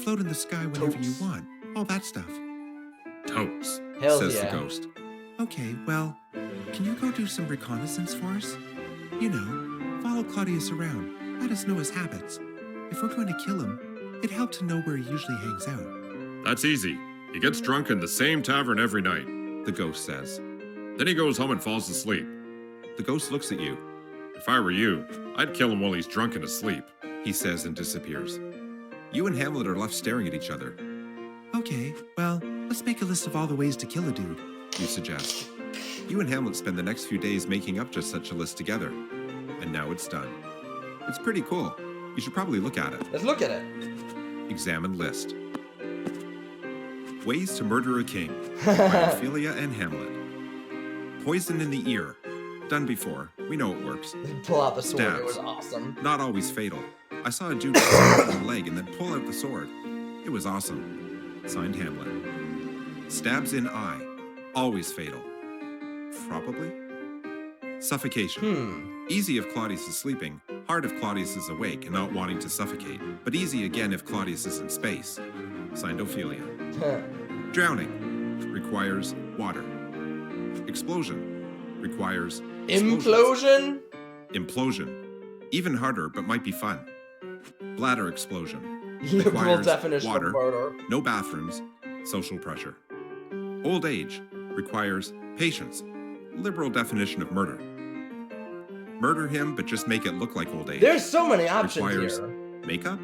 Float in the sky whenever you Totes. want, all that stuff. Totes. Hells Says yeah. the ghost. Okay, well, can you go do some reconnaissance for us? You know, follow Claudius around, let us know his habits. If we're going to kill him, it'd help to know where he usually hangs out. That's easy. He gets drunk in the same tavern every night. The ghost says. Then he goes home and falls asleep. The ghost looks at you. If I were you, I'd kill him while he's drunk and asleep. he says and disappears. You and Hamlet are left staring at each other. Okay, well, let's make a list of all the ways to kill a dude. You suggest. You and Hamlet spend the next few days making up just such a list together. And now it's done. It's pretty cool. You should probably look at it. Let's look at it. Examine list. Ways to murder a king by Ophelia and Hamlet. Poison in the ear. Done before. We know it works. Pull out the sword. Stabs. It was awesome. Not always fatal. I saw a dude get stabbed in the leg and then pull out the sword. It was awesome. Signed Hamlet. Stabs in eye. Always fatal. Probably. Suffocation. Easy if Claudius is sleeping, hard if Claudius is awake and not wanting to suffocate, but easy again if Claudius is in space. Signed Ophelia. Drowning. Requires water. Explosion. Requires Implosion? Implosion. Even harder, but might be fun. Bladder explosion. Liberal Requires definition water, of murder. no bathrooms, social pressure. Old age. Requires patience. Liberal definition of murder. Murder him, but just make it look like old age. There's so many options Requires here. makeup.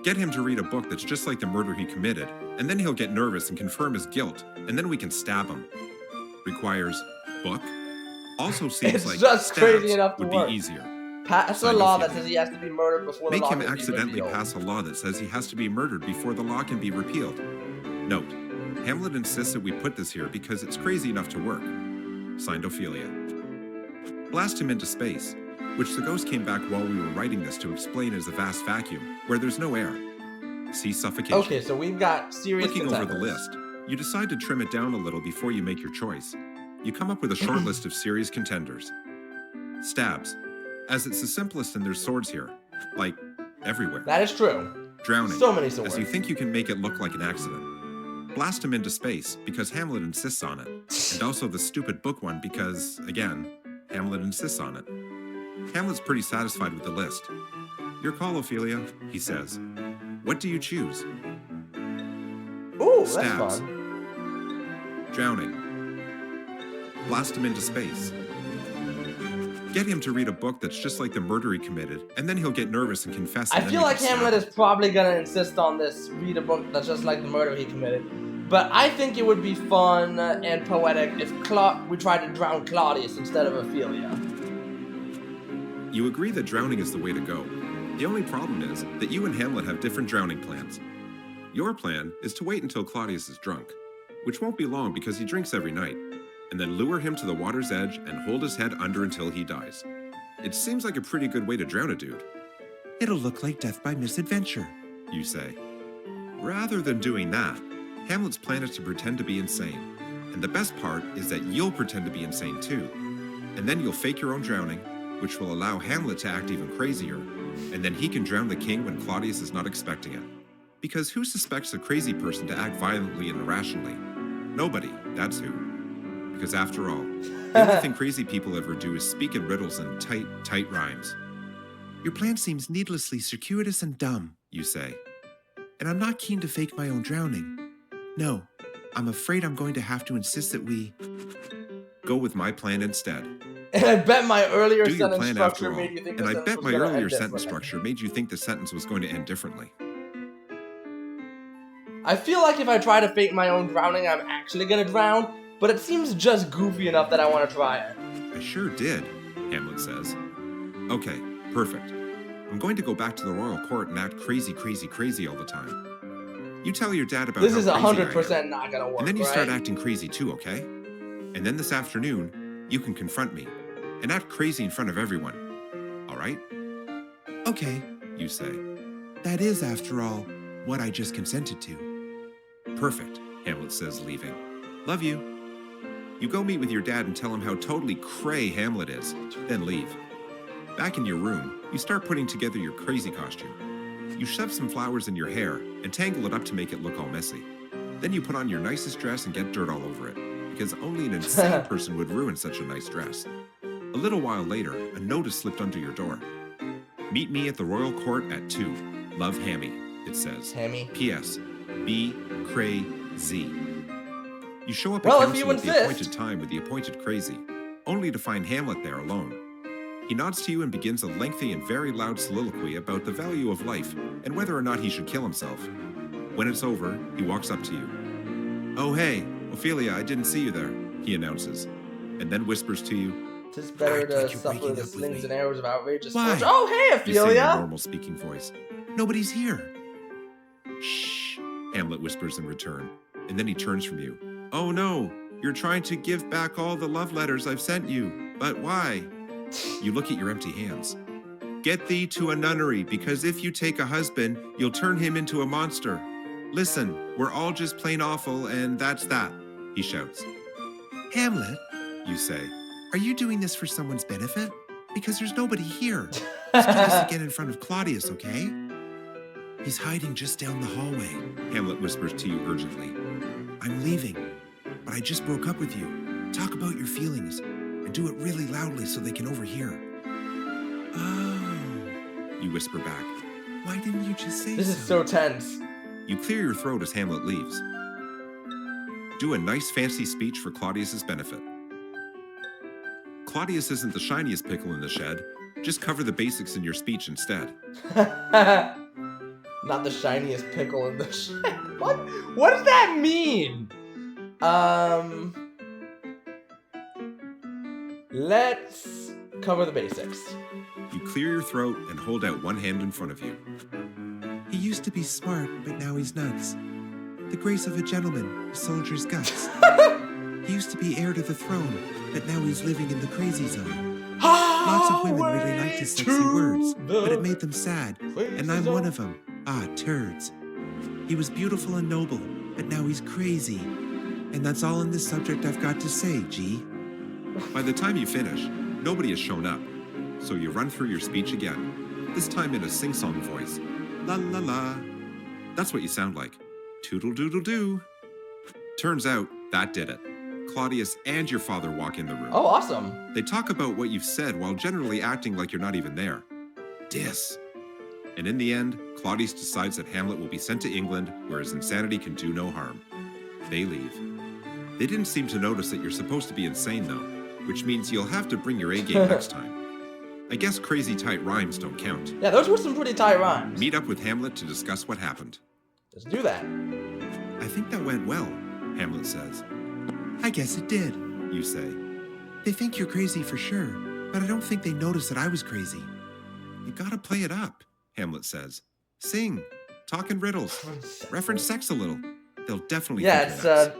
Get him to read a book that's just like the murder he committed, and then he'll get nervous and confirm his guilt, and then we can stab him. Requires book. Also seems It's like just stabs crazy enough to would work. be easier. Pass a Signed law that Ophelia. says he has to be murdered before the Make law him can be accidentally repealed. pass a law that says he has to be murdered before the law can be repealed. Note, Hamlet insists that we put this here because it's crazy enough to work. Signed Ophelia. Blast him into space, which the ghost came back while we were writing this to explain as a vast vacuum, where there's no air. See suffocation. Okay, so we've got serious Looking over the contenders. list, you decide to trim it down a little before you make your choice. You come up with a short list of serious contenders. Stabs, as it's the simplest and there's swords here, like everywhere. That is true. Drowning, So many swords. as you think you can make it look like an accident. Blast him into space, because Hamlet insists on it. And also the stupid book one because, again, Hamlet insists on it. Hamlet's pretty satisfied with the list. Your call, Ophelia, he says. What do you choose? Ooh, that's Stabs. fun. Drowning. Blast him into space. Get him to read a book that's just like the murder he committed, and then he'll get nervous and confess. I and then feel we like can stab Hamlet him. is probably gonna insist on this, read a book that's just like the murder he committed. But I think it would be fun and poetic if we tried to drown Claudius instead of Ophelia. You agree that drowning is the way to go. The only problem is that you and Hamlet have different drowning plans. Your plan is to wait until Claudius is drunk, which won't be long because he drinks every night, and then lure him to the water's edge and hold his head under until he dies. It seems like a pretty good way to drown a dude, It'll look like death by misadventure. you say. Rather than doing that, Hamlet's plan is to pretend to be insane. And the best part is that you'll pretend to be insane too. And then you'll fake your own drowning, which will allow Hamlet to act even crazier. And then he can drown the king when Claudius is not expecting it. Because who suspects a crazy person to act violently and irrationally? Nobody, that's who. Because after all, the only thing crazy people ever do is speak in riddles and tight rhymes. Your plan seems needlessly circuitous and dumb, You say. and I'm not keen to fake my own drowning. No, I'm afraid I'm going to have to insist that we... Go with my plan instead. And I bet my earlier Do your sentence plan structure after all. made you think And the I sentence bet was my gonna earlier end sentence differently. structure made you think the sentence was going to end differently. I feel like if I try to fake my own drowning, I'm actually gonna drown, but it seems just goofy enough that I want to try it. I sure did, Hamlet says. Okay, perfect. I'm going to go back to the royal court and act crazy all the time. You tell your dad about This how is crazy I am, 100% not gonna work, and then you right? start acting crazy too, okay? And then this afternoon, you can confront me and act crazy in front of everyone. All right? Okay, You say. that is, after all, what I just consented to. Perfect, Hamlet says, leaving. Love you. You go meet with your dad and tell him how totally cray Hamlet is, then leave. Back in your room, you start putting together your crazy costume. You shove some flowers in your hair and tangle it up to make it look all messy. Then you put on your nicest dress and get dirt all over it, because only an insane person would ruin such a nice dress. A little while later, a note is slipped under your door. Meet me at the royal court at 2. Love, Hammy, it says. Hammy. P.S. Be crazy. You show up Well, at if you council at the insist. appointed time with the appointed crazy, only to find Hamlet there alone. He nods to you and begins a lengthy and very loud soliloquy about the value of life and whether or not he should kill himself. When it's over, he walks up to you. "Oh, hey, Ophelia, I didn't see you there," he announces, and then whispers to you. "'Tis better Act to like you're suffer breaking the up with slings me. and arrows of outrageous Why? fortune." Oh, hey, You say in a Ophelia! normal speaking voice. Nobody's here. "Shh," Hamlet whispers in return, and then he turns from you. "Oh no, you're trying to give back all the love letters I've sent you, but why?" You look at your empty hands. "Get thee to a nunnery, because if you take a husband, you'll turn him into a monster. Listen, we're all just plain awful, and that's that," he shouts. Hamlet, You say. are you doing this for someone's benefit? Because there's nobody here. Let's do this again in front of Claudius, okay? He's hiding just down the hallway. Hamlet whispers to you urgently. I'm leaving, but I just broke up with you. Talk about your feelings and do it really loudly so they can overhear. Oh, You whisper back. why didn't you just say This is so tense. You clear your throat as Hamlet leaves. Do a nice fancy speech for Claudius's benefit. Claudius isn't the shiniest pickle in the shed. Just cover the basics in your speech instead. Not the shiniest pickle in the shed. What? What does that mean? Let's cover the basics. You clear your throat and hold out one hand in front of you. He used to be smart, but now he's nuts. The grace of a gentleman, a soldier's guts. He used to be heir to the throne, but now he's living in the crazy zone. Lots of women really liked his sexy words, but it made them sad, and I'm one of them. Ah, turds. He was beautiful and noble, but now he's crazy. And that's all on this subject I've got to say, G. By the time you finish, nobody has shown up. So you run through your speech again, this time in a sing-song voice. La la la. That's what you sound like. Toodle-doodle-doo. Turns out, that did it. Claudius and your father walk in the room. Oh, awesome. They talk about what you've said while generally acting like you're not even there. Dis. And in the end, Claudius decides that Hamlet will be sent to England, where his insanity can do no harm. They leave. They didn't seem to notice that you're supposed to be insane, though, which means you'll have to bring your A game next time. I guess crazy tight rhymes don't count. Yeah, those were some pretty tight rhymes. Meet up with Hamlet to discuss what happened. Let's do that. I think that went well, Hamlet says. I guess it did. You say. They think you're crazy for sure, but I don't think they noticed that I was crazy. You gotta play it up, Hamlet says. Sing, talk in riddles, reference sex a little. They'll definitely Yeah, think it's you're nuts.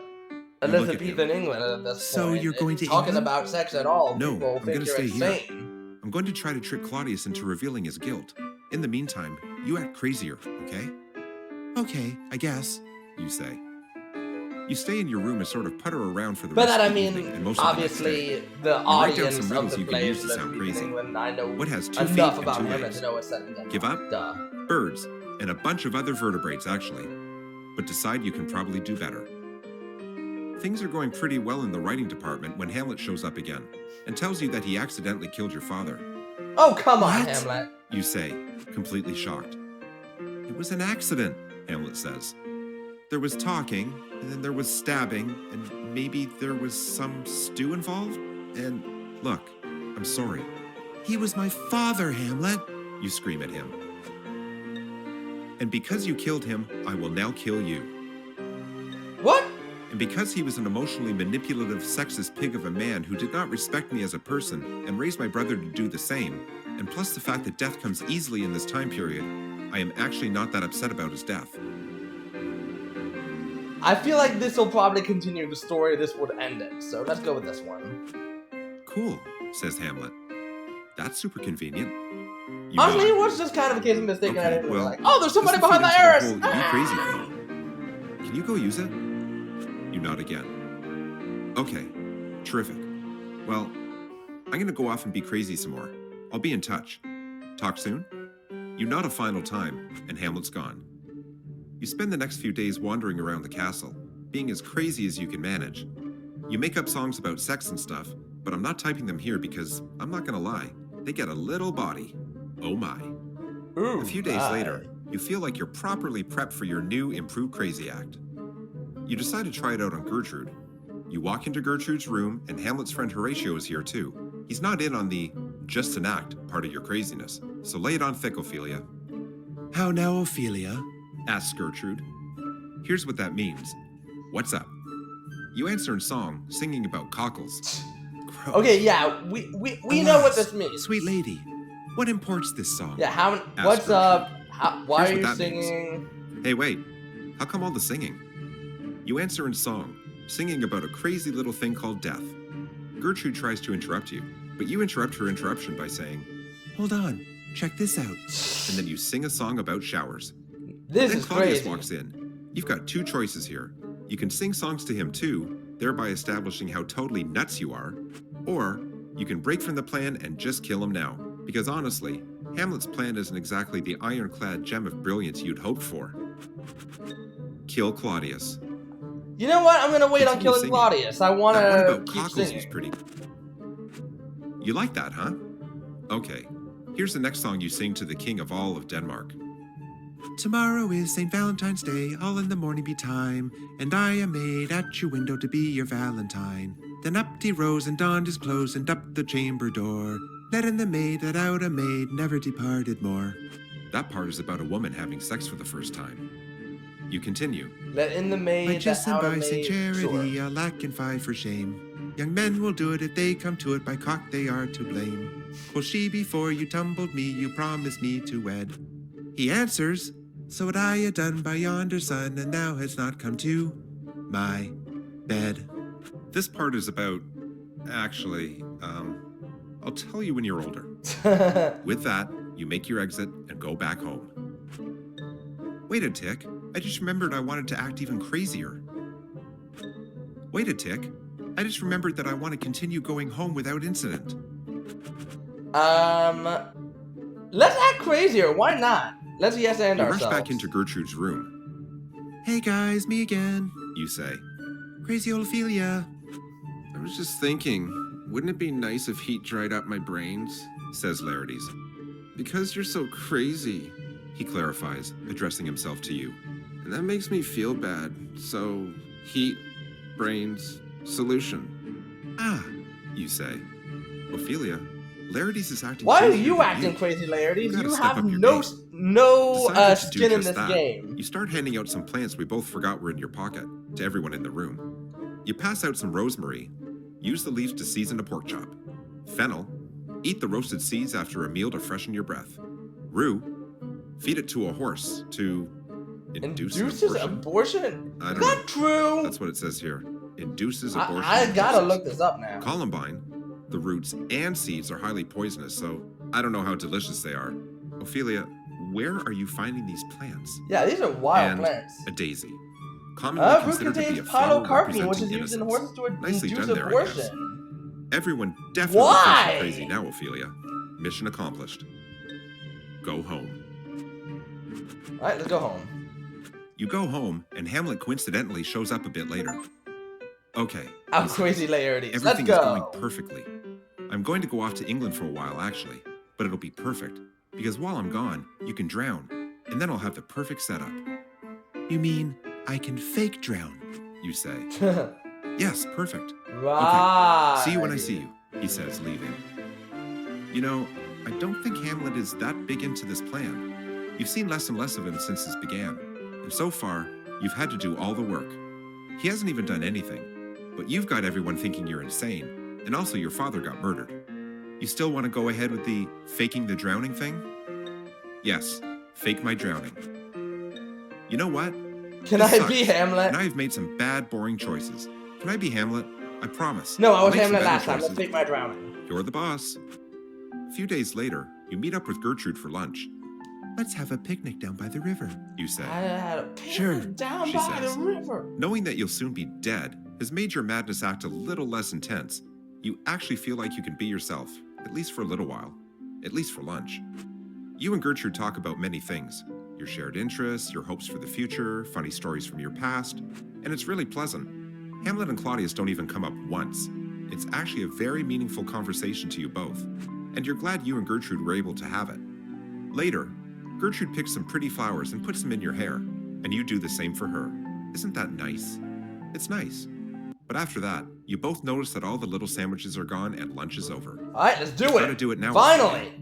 Elizabethan England at this So point. you're going to talking England? about sex at all? No, People I'm think gonna you're stay here. insane. I'm going to try to trick Claudius into revealing his guilt. In the meantime, you act crazier, okay? Okay, I guess. You say. You stay in your room and sort of putter around for the By rest that I of the mean, evening and most of the next day. obviously, the write down audience some of riddles the you can play use is to sound Elizabethan crazy. England. I know What has 2 feet enough and about 2 Hamlet legs? to know what's said in Denmark. Give up? Duh. Birds, and a bunch of other vertebrates, actually. But decide you can probably do better. Things are going pretty well in the writing department when Hamlet shows up again and tells you that he accidentally killed your father. Oh, come on, What? Hamlet. You say, completely shocked. It was an accident, Hamlet says. There was talking, and then there was stabbing, and maybe there was some stew involved? And look, I'm sorry. He was my father, Hamlet. You scream at him. And because you killed him, I will now kill you. What? And because he was an emotionally manipulative, sexist pig of a man who did not respect me as a person and raised my brother to do the same, and plus the fact that death comes easily in this time period, I am actually not that upset about his death. I feel like this will probably continue the story. This would end it. So let's go with this one. Cool, says Hamlet. That's super convenient. You Honestly, nod. it was just kind of a case of mistaken Okay, identity. well, Like, oh, there's somebody this will behind the feed arrows. into the whole you crazy thing. Can you go use it? You nod again. Okay, terrific. Well, I'm gonna go off and be crazy some more. I'll be in touch. Talk soon? You nod a final time, and Hamlet's gone. You spend the next few days wandering around the castle, being as crazy as you can manage. You make up songs about sex and stuff, but I'm not typing them here because, I'm not gonna lie, they get a little body. Oh my. Ooh, A few days my. later, you feel like you're properly prepped for your new improved crazy act. You decide to try it out on Gertrude. You walk into Gertrude's room, and Hamlet's friend Horatio is here too. He's not in on the just an act, part of your craziness. So lay it on thick, Ophelia. How now, Ophelia? Asks Gertrude. Here's what that means. What's up? You answer in song, singing about cockles. Gross. Okay, yeah, we know what this means. Sweet lady, what imports this song? Yeah, Ask what's Gertrude. up? Why Here's are what you that means. singing? Hey, wait. How come all the singing? You answer in song, singing about a crazy little thing called death. Gertrude tries to interrupt you, but you interrupt her interruption by saying, Hold on, check this out. and then you sing a song about showers. This Then is Claudius crazy. walks in. You've got two choices here. You can sing songs to him too, thereby establishing how totally nuts you are, or you can break from the plan and just kill him now. Because honestly, Hamlet's plan isn't exactly the ironclad gem of brilliance you'd hoped for. Kill Claudius. You know what? I'm gonna wait on Continue killing singing. Claudius. I That one wanna about keep cockles was singing. pretty. You like that, huh? Okay. Here's the next song you sing to the king of all of Denmark. Tomorrow is St. Valentine's Day, all in the morning betime, and I am made at your window to be your Valentine. Then up he rose and donned his clothes and up the chamber door, let in the maid that out a maid never departed more. That part is about a woman having sex for the first time. You continue. Let in the By maid that kiss and out a by St. maid. Charity, Sure. a lack and five for shame. Young men will do it if they come to it, by cock they are to blame. Quoth she, before you tumbled me, you promised me to wed. He answers, so what I had done by yonder sun, and thou hast not come to my bed. This part is about. Actually, I'll tell you when you're older. With that, you make your exit and go back home. Wait a tick. I just remembered I wanted to act even crazier. Wait a tick. I just remembered that I want to continue going home without incident. Let's act crazier. Why not? Let's yes and You ourselves. rush back into Gertrude's room. Hey guys, me again. You say, Crazy old Ophelia. I was just thinking, wouldn't it be nice if heat dried up my brains? Says Lariat. Because you're so crazy, he clarifies, addressing himself to you. And that makes me feel bad. So, heat, brains, solution. Ah, You say. Ophelia, Lariat is acting Why are crazier you than acting crazy, Lariat? You gotta You step have up your no game. no Decided to do skin in just this that. game. You start handing out some plants we both forgot were in your pocket to everyone in the room. You pass out some rosemary. Use the leaves to season a pork chop. Fennel. Eat the roasted seeds after a meal to freshen your breath. Rue. Feed it to a horse to induce an Induces abortion. abortion? I don't Not know. true. That's what it says here. Induces abortion. I gotta induces. look this up now. Columbine. The roots and seeds are highly poisonous, so I don't know how delicious they are. Ophelia, where are you finding these plants? Yeah, these are wild And plants. a daisy. Commonly Root considered to be a contains flower pilocarpine, which is representing used in innocence. horses to Nicely induce done there, I guess. abortion. Everyone definitely Why? thinks you're crazy now, Ophelia. Mission accomplished. Go home. Alright, let's go home. You go home, and Hamlet coincidentally shows up a bit later. Okay. How he says, crazy Lariat is. Let's Everything is go. going perfectly. I'm going to go off to England for a while, actually, but it'll be perfect. Because while I'm gone, you can drown, and then I'll have the perfect setup. you mean I can fake drown? You say. Yes, perfect. Right. See you when I see you, he says, leaving. You know, I don't think Hamlet is that big into this plan. You've seen less and less of him since this began, and so far, you've had to do all the work. He hasn't even done anything, but you've got everyone thinking you're insane, and also your father got murdered. You still want to go ahead with the faking the drowning thing? Yes, fake my drowning. You know what? Can This I sucks, be Hamlet? And I've made some bad, boring choices. Can I be Hamlet? I promise. No, I I'll was make some Hamlet better last time. Let's choices. take my drowning. You're the boss. A few days later, you meet up with Gertrude for lunch. Let's have a picnic down by the river. You say. I had a Sure, down she by says. the river. Knowing that you'll soon be dead has made your madness act a little less intense. You actually feel like you can be yourself, at least for a little while. At least for lunch. You and Gertrude talk about many things. Your shared interests, your hopes for the future, funny stories from your past, and it's really pleasant. Hamlet and Claudius don't even come up once. It's actually a very meaningful conversation to you both, and you're glad you and Gertrude were able to have it. Later, Gertrude picks some pretty flowers and puts them in your hair, and you do the same for her. Isn't that nice? It's nice. But after that, you both notice that all the little sandwiches are gone and lunch is over. Alright, let's do Gotta it. do it now. Finally.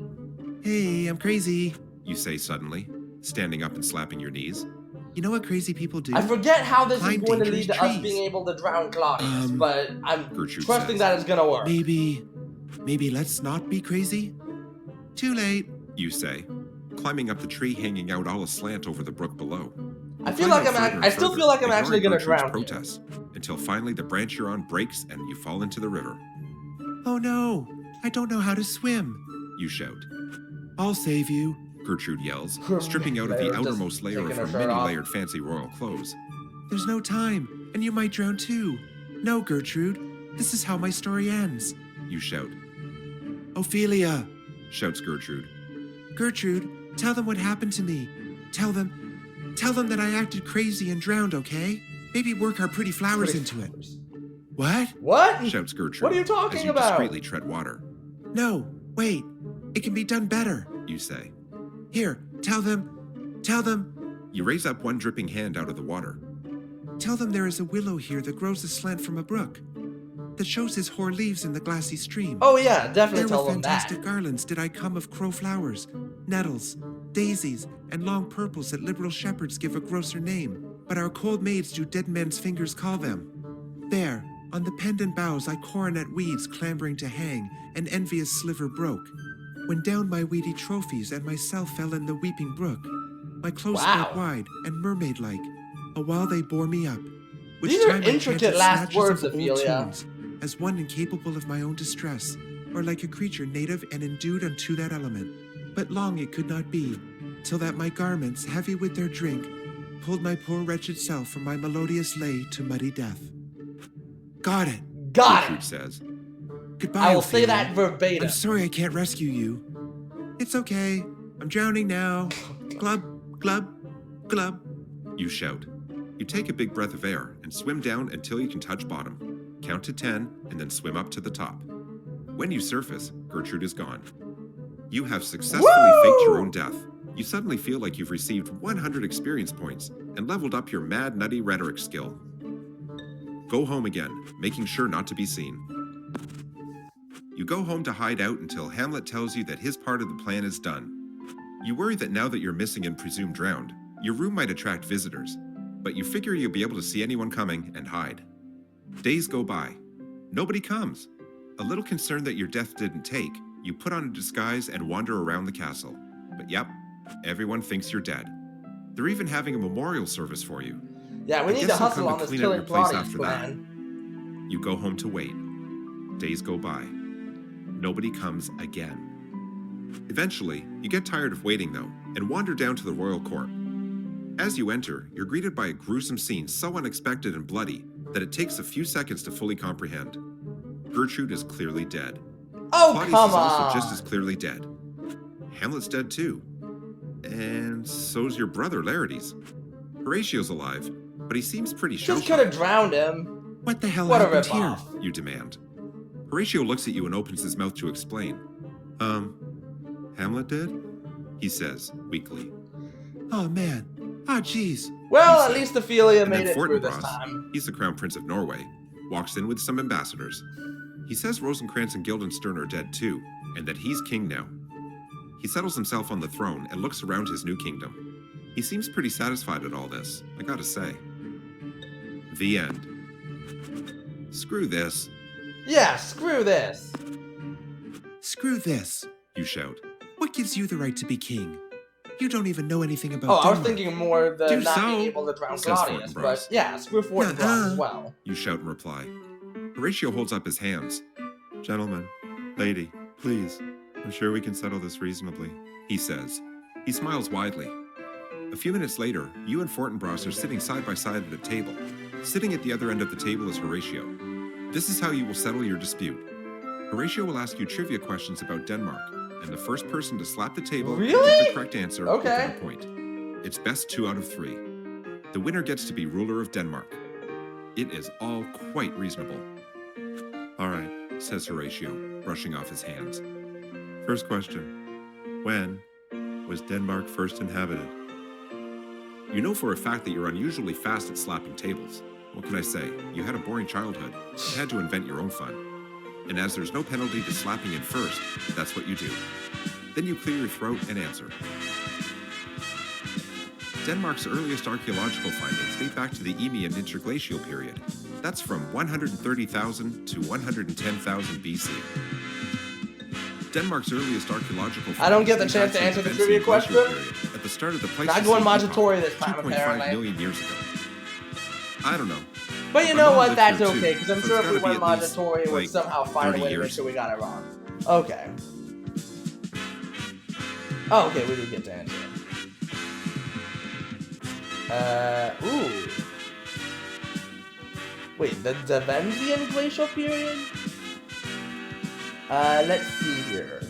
Hey, I'm crazy. You say suddenly, standing up and slapping your knees. You know what crazy people do? I forget how this is Climb going to lead dangerous to us trees. being able to drown Claudius, but I'm Gertrude trusting says. that it's gonna work. Maybe let's not be crazy? Too late. You say, climbing up the tree hanging out all aslant over the brook below. I feel Climb like out further and I still further, feel like I'm ignoring actually gonna Gertrude's drown you. protests, until finally the branch you're on breaks and you fall into the river. Oh no, I don't know how to swim. You shout. I'll save you. Gertrude yells, Her stripping out of layer, the just outermost layer of taking her her shirt many off. layered fancy royal clothes. There's no time, and you might drown too. No, Gertrude, this is how my story ends. You shout. Ophelia! Shouts Gertrude. Gertrude, tell them what happened to me. Tell them that I acted crazy and drowned, okay? Maybe work our pretty flowers into it. What? What? Shouts Gertrude. What are you talking as you about? discreetly tread water. No, wait. It can be done better. You say. Here, tell them. You raise up one dripping hand out of the water. Tell them there is a willow here that grows aslant from a brook, that shows his hoar leaves in the glassy stream. Oh yeah, definitely There tell with them that. fantastic garlands did I come of crow flowers, nettles, daisies, and long purples that liberal shepherds give a grosser name, but our cold maids do dead men's fingers call them. There, on the pendant boughs I coronet weeds clambering to hang, an envious sliver broke. When down my weedy trophies and myself fell in the weeping brook, my clothes Wow. spread wide and mermaid-like, a while they bore me up. Which These are time I intricate chanted last snatches words, of old Ophelia. tunes, as one incapable of my own distress, or like a creature native and endued unto that element. But long it could not be, till that my garments, heavy with their drink, pulled my poor wretched self from my melodious lay to muddy death. Got it. Got Gertrude it. says. Goodbye, I will say Ophelia. that verbatim. I'm sorry I can't rescue you. It's okay. I'm drowning now. Glub, glub, glub. You shout. You take a big breath of air and swim down until you can touch bottom. Count to 10 and then swim up to the top. When you surface, Gertrude is gone. You have successfully faked your own death. You suddenly feel like you've received 100 experience points and leveled up your mad, nutty rhetoric skill. Go home again, making sure not to be seen. You go home to hide out until Hamlet tells you that his part of the plan is done. You worry that now that you're missing and presumed drowned, your room might attract visitors, but you figure you'll be able to see anyone coming and hide. Days go by. Nobody comes. A little concerned that your death didn't take, you put on a disguise and wander around the castle. But yep, everyone thinks you're dead. They're even having a memorial service for you. Yeah, we I need to guess they'll hustle come on to this clean up killing your place Claudius after that. plan. You go home to wait. Days go by. Nobody comes again. Eventually, you get tired of waiting though, and wander down to the royal court. As you enter, you're greeted by a gruesome scene so unexpected and bloody that it takes a few seconds to fully comprehend. Gertrude is clearly dead. Oh, Claudius come is also on. just as clearly dead. Hamlet's dead too. And so's your brother, Lariat. Horatio's alive, but he seems pretty Just could shell-shocked. have drowned him. What the hell What a happened here? ripoff. You demand. Horatio looks at you and opens his mouth to explain. Hamlet did? He says, weakly. Oh man. Ah, jeez. Well, He at said. least Ophelia And made then it through this Fortinbras, time. he's the Crown Prince of Norway, walks in with some ambassadors. He says Rosencrantz and Guildenstern are dead too, and that he's king now. He settles himself on the throne and looks around his new kingdom. He seems pretty satisfied at all this, I gotta say. The end. Screw this, Yeah, screw this. Screw this. you shout. What gives you the right to be king? You don't even know anything about Oh, I was Denmark. thinking more of the Do not so, being able to drown says Claudius, Fortinbras. but yeah, screw Fortinbras as well. You shout in reply. Horatio holds up his hands. Gentlemen, lady, please, I'm sure we can settle this reasonably, he says. He smiles widely. A few minutes later, you and Fortinbras are sitting side by side at a table. Sitting at the other end of the table is Horatio. This is how you will settle your dispute. Horatio will ask you trivia questions about Denmark, and the first person to slap the table and Really? give the correct answer will Okay. get a point. It's best 2 out of 3. The winner gets to be ruler of Denmark. It is all quite reasonable. All right, says Horatio, brushing off his hands. First question. When was Denmark first inhabited? You know for a fact that you're unusually fast at slapping tables. What can I say? You had a boring childhood. You had to invent your own fun. And as there's no penalty to slapping in first, that's what you do. Then you clear your throat and answer. Denmark's earliest archaeological findings date back to the Eemian interglacial period. That's from 130,000 to 110,000 BC. Denmark's earliest archaeological I don't get the findings chance to date answer the back trivia the Glacial question. period, at the start of the Not Pleistocene going epoch, Majotori this time, 2.5 apparently. million years ago. I don't know. But you My know mom what? lived That's here too, okay, because I'm so sure it's if we gotta went be at least, Majotori, it would like, somehow find a 30 way to make years. sure we got it wrong. Okay. Oh, okay, we do get to answer it. Ooh. Wait, the Devensian glacial period? Let's see here.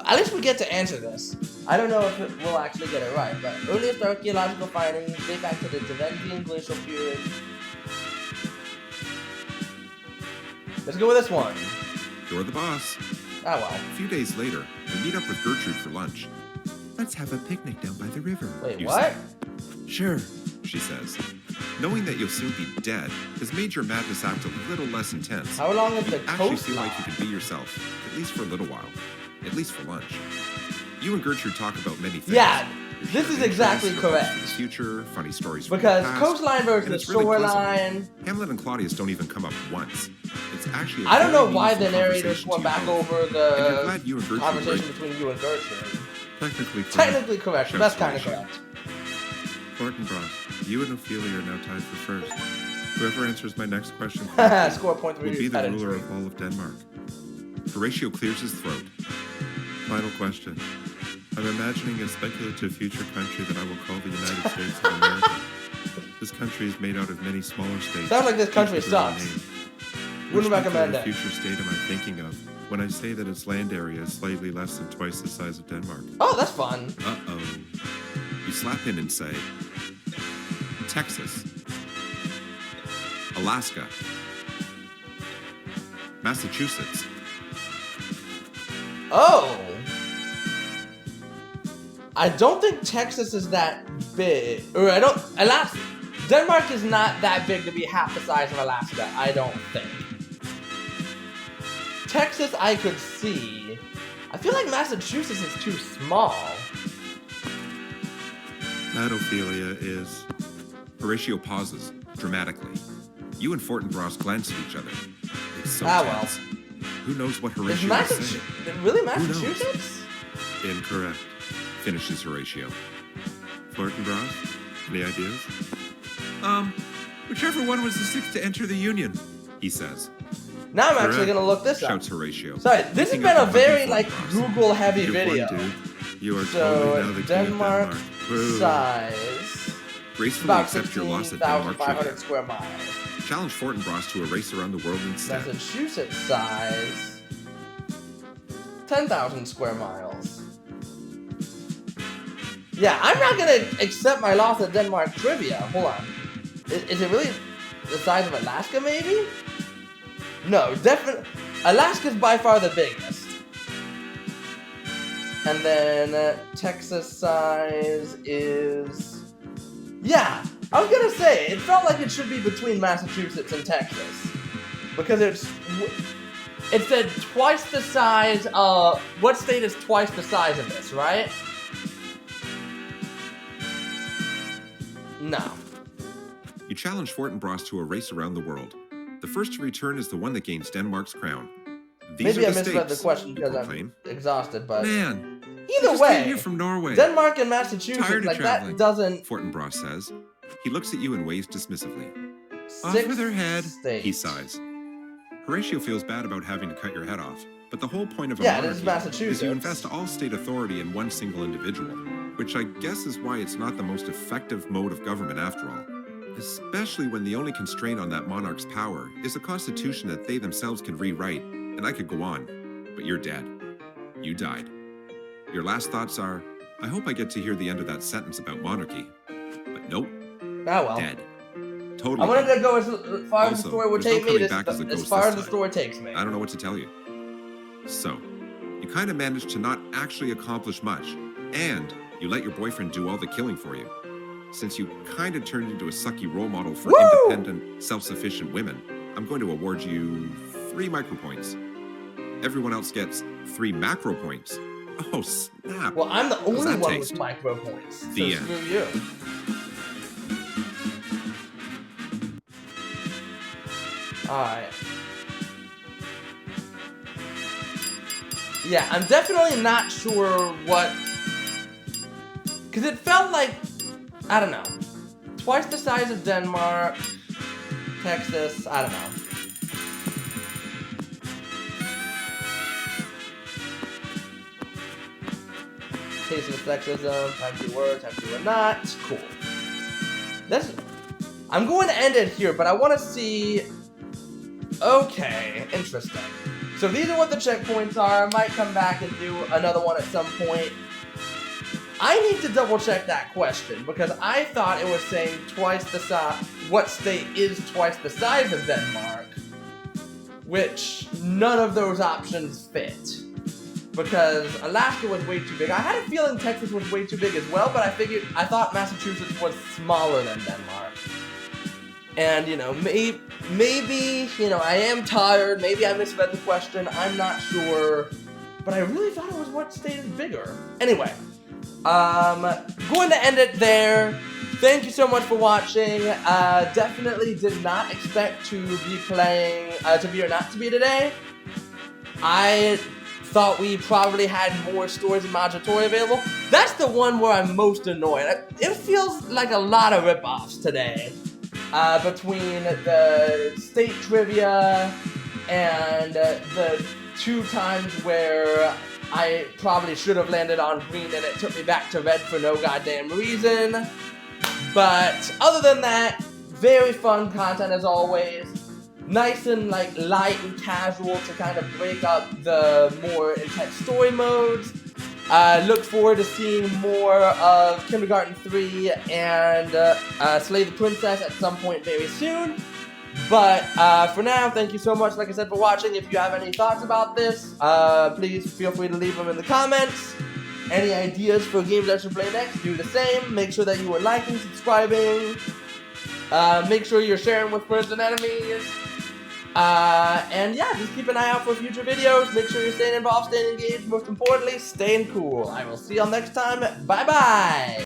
At least we get to answer this. I don't know if we'll actually get it right, but earliest archaeological findings date back to the Devensian glacial period. Let's go with this one. You're the boss. Ah, well. A few days later, you meet up with Gertrude for lunch. Let's have a picnic down by the river. Wait, You what? say. Sure. She says. Knowing that you'll soon be dead has made your madness act a little less intense. How long is You the actually feel coastline? like you can be yourself, at least for a little while. At least for lunch. You and Gertrude talk about many things. Yeah, Your this shared is exactly interests, your hopes correct. for the future, funny stories from Because the past. coastline and versus it's really shoreline. Hamlet and Claudius don't even come up once. It's actually a I don't know very why the meaningful narrator's conversation going to you back both. over And you're the glad you and Gertrude conversation were between you and Gertrude. technically correct. Technically correct, but that's kind of Shakespeare. correct. Fortinbras, you and Ophelia are now tied for first. Whoever answers my next question Score point will 3 be the headed ruler tree. of all of Denmark. Horatio clears his throat. Final question. I'm imagining a speculative future country that I will call the United States of America. This country is made out of many smaller states. Sounds like this country each with their own sucks. name. Wouldn't Which recommend nuclear it. future state am I thinking of when I say that its land area is slightly less than twice the size of Denmark? Oh, that's fun. Uh-oh. You slap in and say, Texas, Alaska, Massachusetts. Oh! I don't think Texas is that big. Or Alaska. Denmark is not that big to be half the size of Alaska, I don't think. Texas, I could see. I feel like Massachusetts is too small. That, Ophelia, is... Horatio pauses, dramatically. You and Fortinbras glance at each other. It's so Ah, well. tense. Who knows what Is Horatio is saying? Massachusetts really knows? Massachusetts? Incorrect. Finishes Horatio. Fortinbras, any ideas? Whichever one was the sixth to enter the Union. He says. Now I'm actually Correct, gonna look this up. Shouts Horatio. Sorry, this has picking been up a the very hunting like Fortinbras. Google heavy You've won, video. dude. You are So totally now the king Denmark of Denmark. Boo. size Gracefully about accept your loss at Denmark 15,500 trivia. square miles. Challenge Fortinbras to a race around the world instead. Massachusetts size 10,000 square miles. Yeah, I'm not gonna accept my loss at Denmark trivia. Hold on. Is it really the size of Alaska, maybe? No, definitely. Alaska's by far the biggest. And then Texas size is... Yeah, I was gonna say, it felt like it should be between Massachusetts and Texas. Because it said twice the size of... What state is twice the size of this, right? No. You challenge Fortinbras to a race around the world. The first to return is the one that gains Denmark's crown. These Maybe are I the misread the stakes, question you because I'm proclaim. exhausted, but... Man, Either just way, came here from Norway. Denmark and Massachusetts, Tired of like traveling. that doesn't... Fortinbras says. He looks at you and waves dismissively. Off Six with her head. states. He sighs. Horatio feels bad about having to cut your head off, but the whole point of a Yeah, it is monarchy Massachusetts. is you invest all state authority in one single individual, which I guess is why it's not the most effective mode of government after all. Especially when the only constraint on that monarch's power is a constitution that they themselves can rewrite, and I could go on, but you're dead. You died. Your last thoughts are, I hope I get to hear the end of that sentence about monarchy. But nope, Ah, well. dead. Totally I wanted dead. to go as far as Also, the story would there's no take me. coming This back as a as ghost far this as the time. story takes me. I don't know what to tell you. So, you kind of managed to not actually accomplish much, and you let your boyfriend do all the killing for you. since you kind of turned into a sucky role model for Woo! independent, self-sufficient women, I'm going to award you 3 micropoints. Everyone else gets 3 macro points. Oh, snap. Well, I'm the How's only that one taste? with micro points. So The screw you. Alright. Yeah, I'm definitely not sure what... Because it felt like, I don't know, twice the size of Denmark, Texas, I don't know. Taste of sexism, time to were, time to were not. Cool. I'm going to end it here, but I want to see... Okay, interesting. So these are what the checkpoints are. I might come back and do another one at some point. I need to double check that question because I thought it was saying twice the size. What state is twice the size of Denmark? Which none of those options fit. Because Alaska was way too big. I had a feeling Texas was way too big as well, but I thought Massachusetts was smaller than Denmark. And, you know, maybe, you know, I am tired, maybe I misread the question, I'm not sure, but I really thought it was what state is bigger. Anyway, going to end it there. Thank you so much for watching. Definitely did not expect to be playing To Be or Not To Be today. I thought we probably had more stories in Majotori available. That's the one where I'm most annoyed. It feels like a lot of ripoffs today. Between the state trivia and the 2 times where I probably should have landed on green and it took me back to red for no goddamn reason. But other than that, very fun content as always. Nice and like light and casual to kind of break up the more intense story modes. Look forward to seeing more of Kindergarten 3 and Slay the Princess at some point very soon. But for now, thank you so much, like I said, for watching. If you have any thoughts about this, please feel free to leave them in the comments. Any ideas for games I should play next, do the same. Make sure that you are liking, subscribing. Make sure you're sharing with friends and enemies. And yeah, just keep an eye out for future videos. Make sure you're staying involved, staying engaged. Most importantly, staying cool. I will see y'all next time. Bye-bye!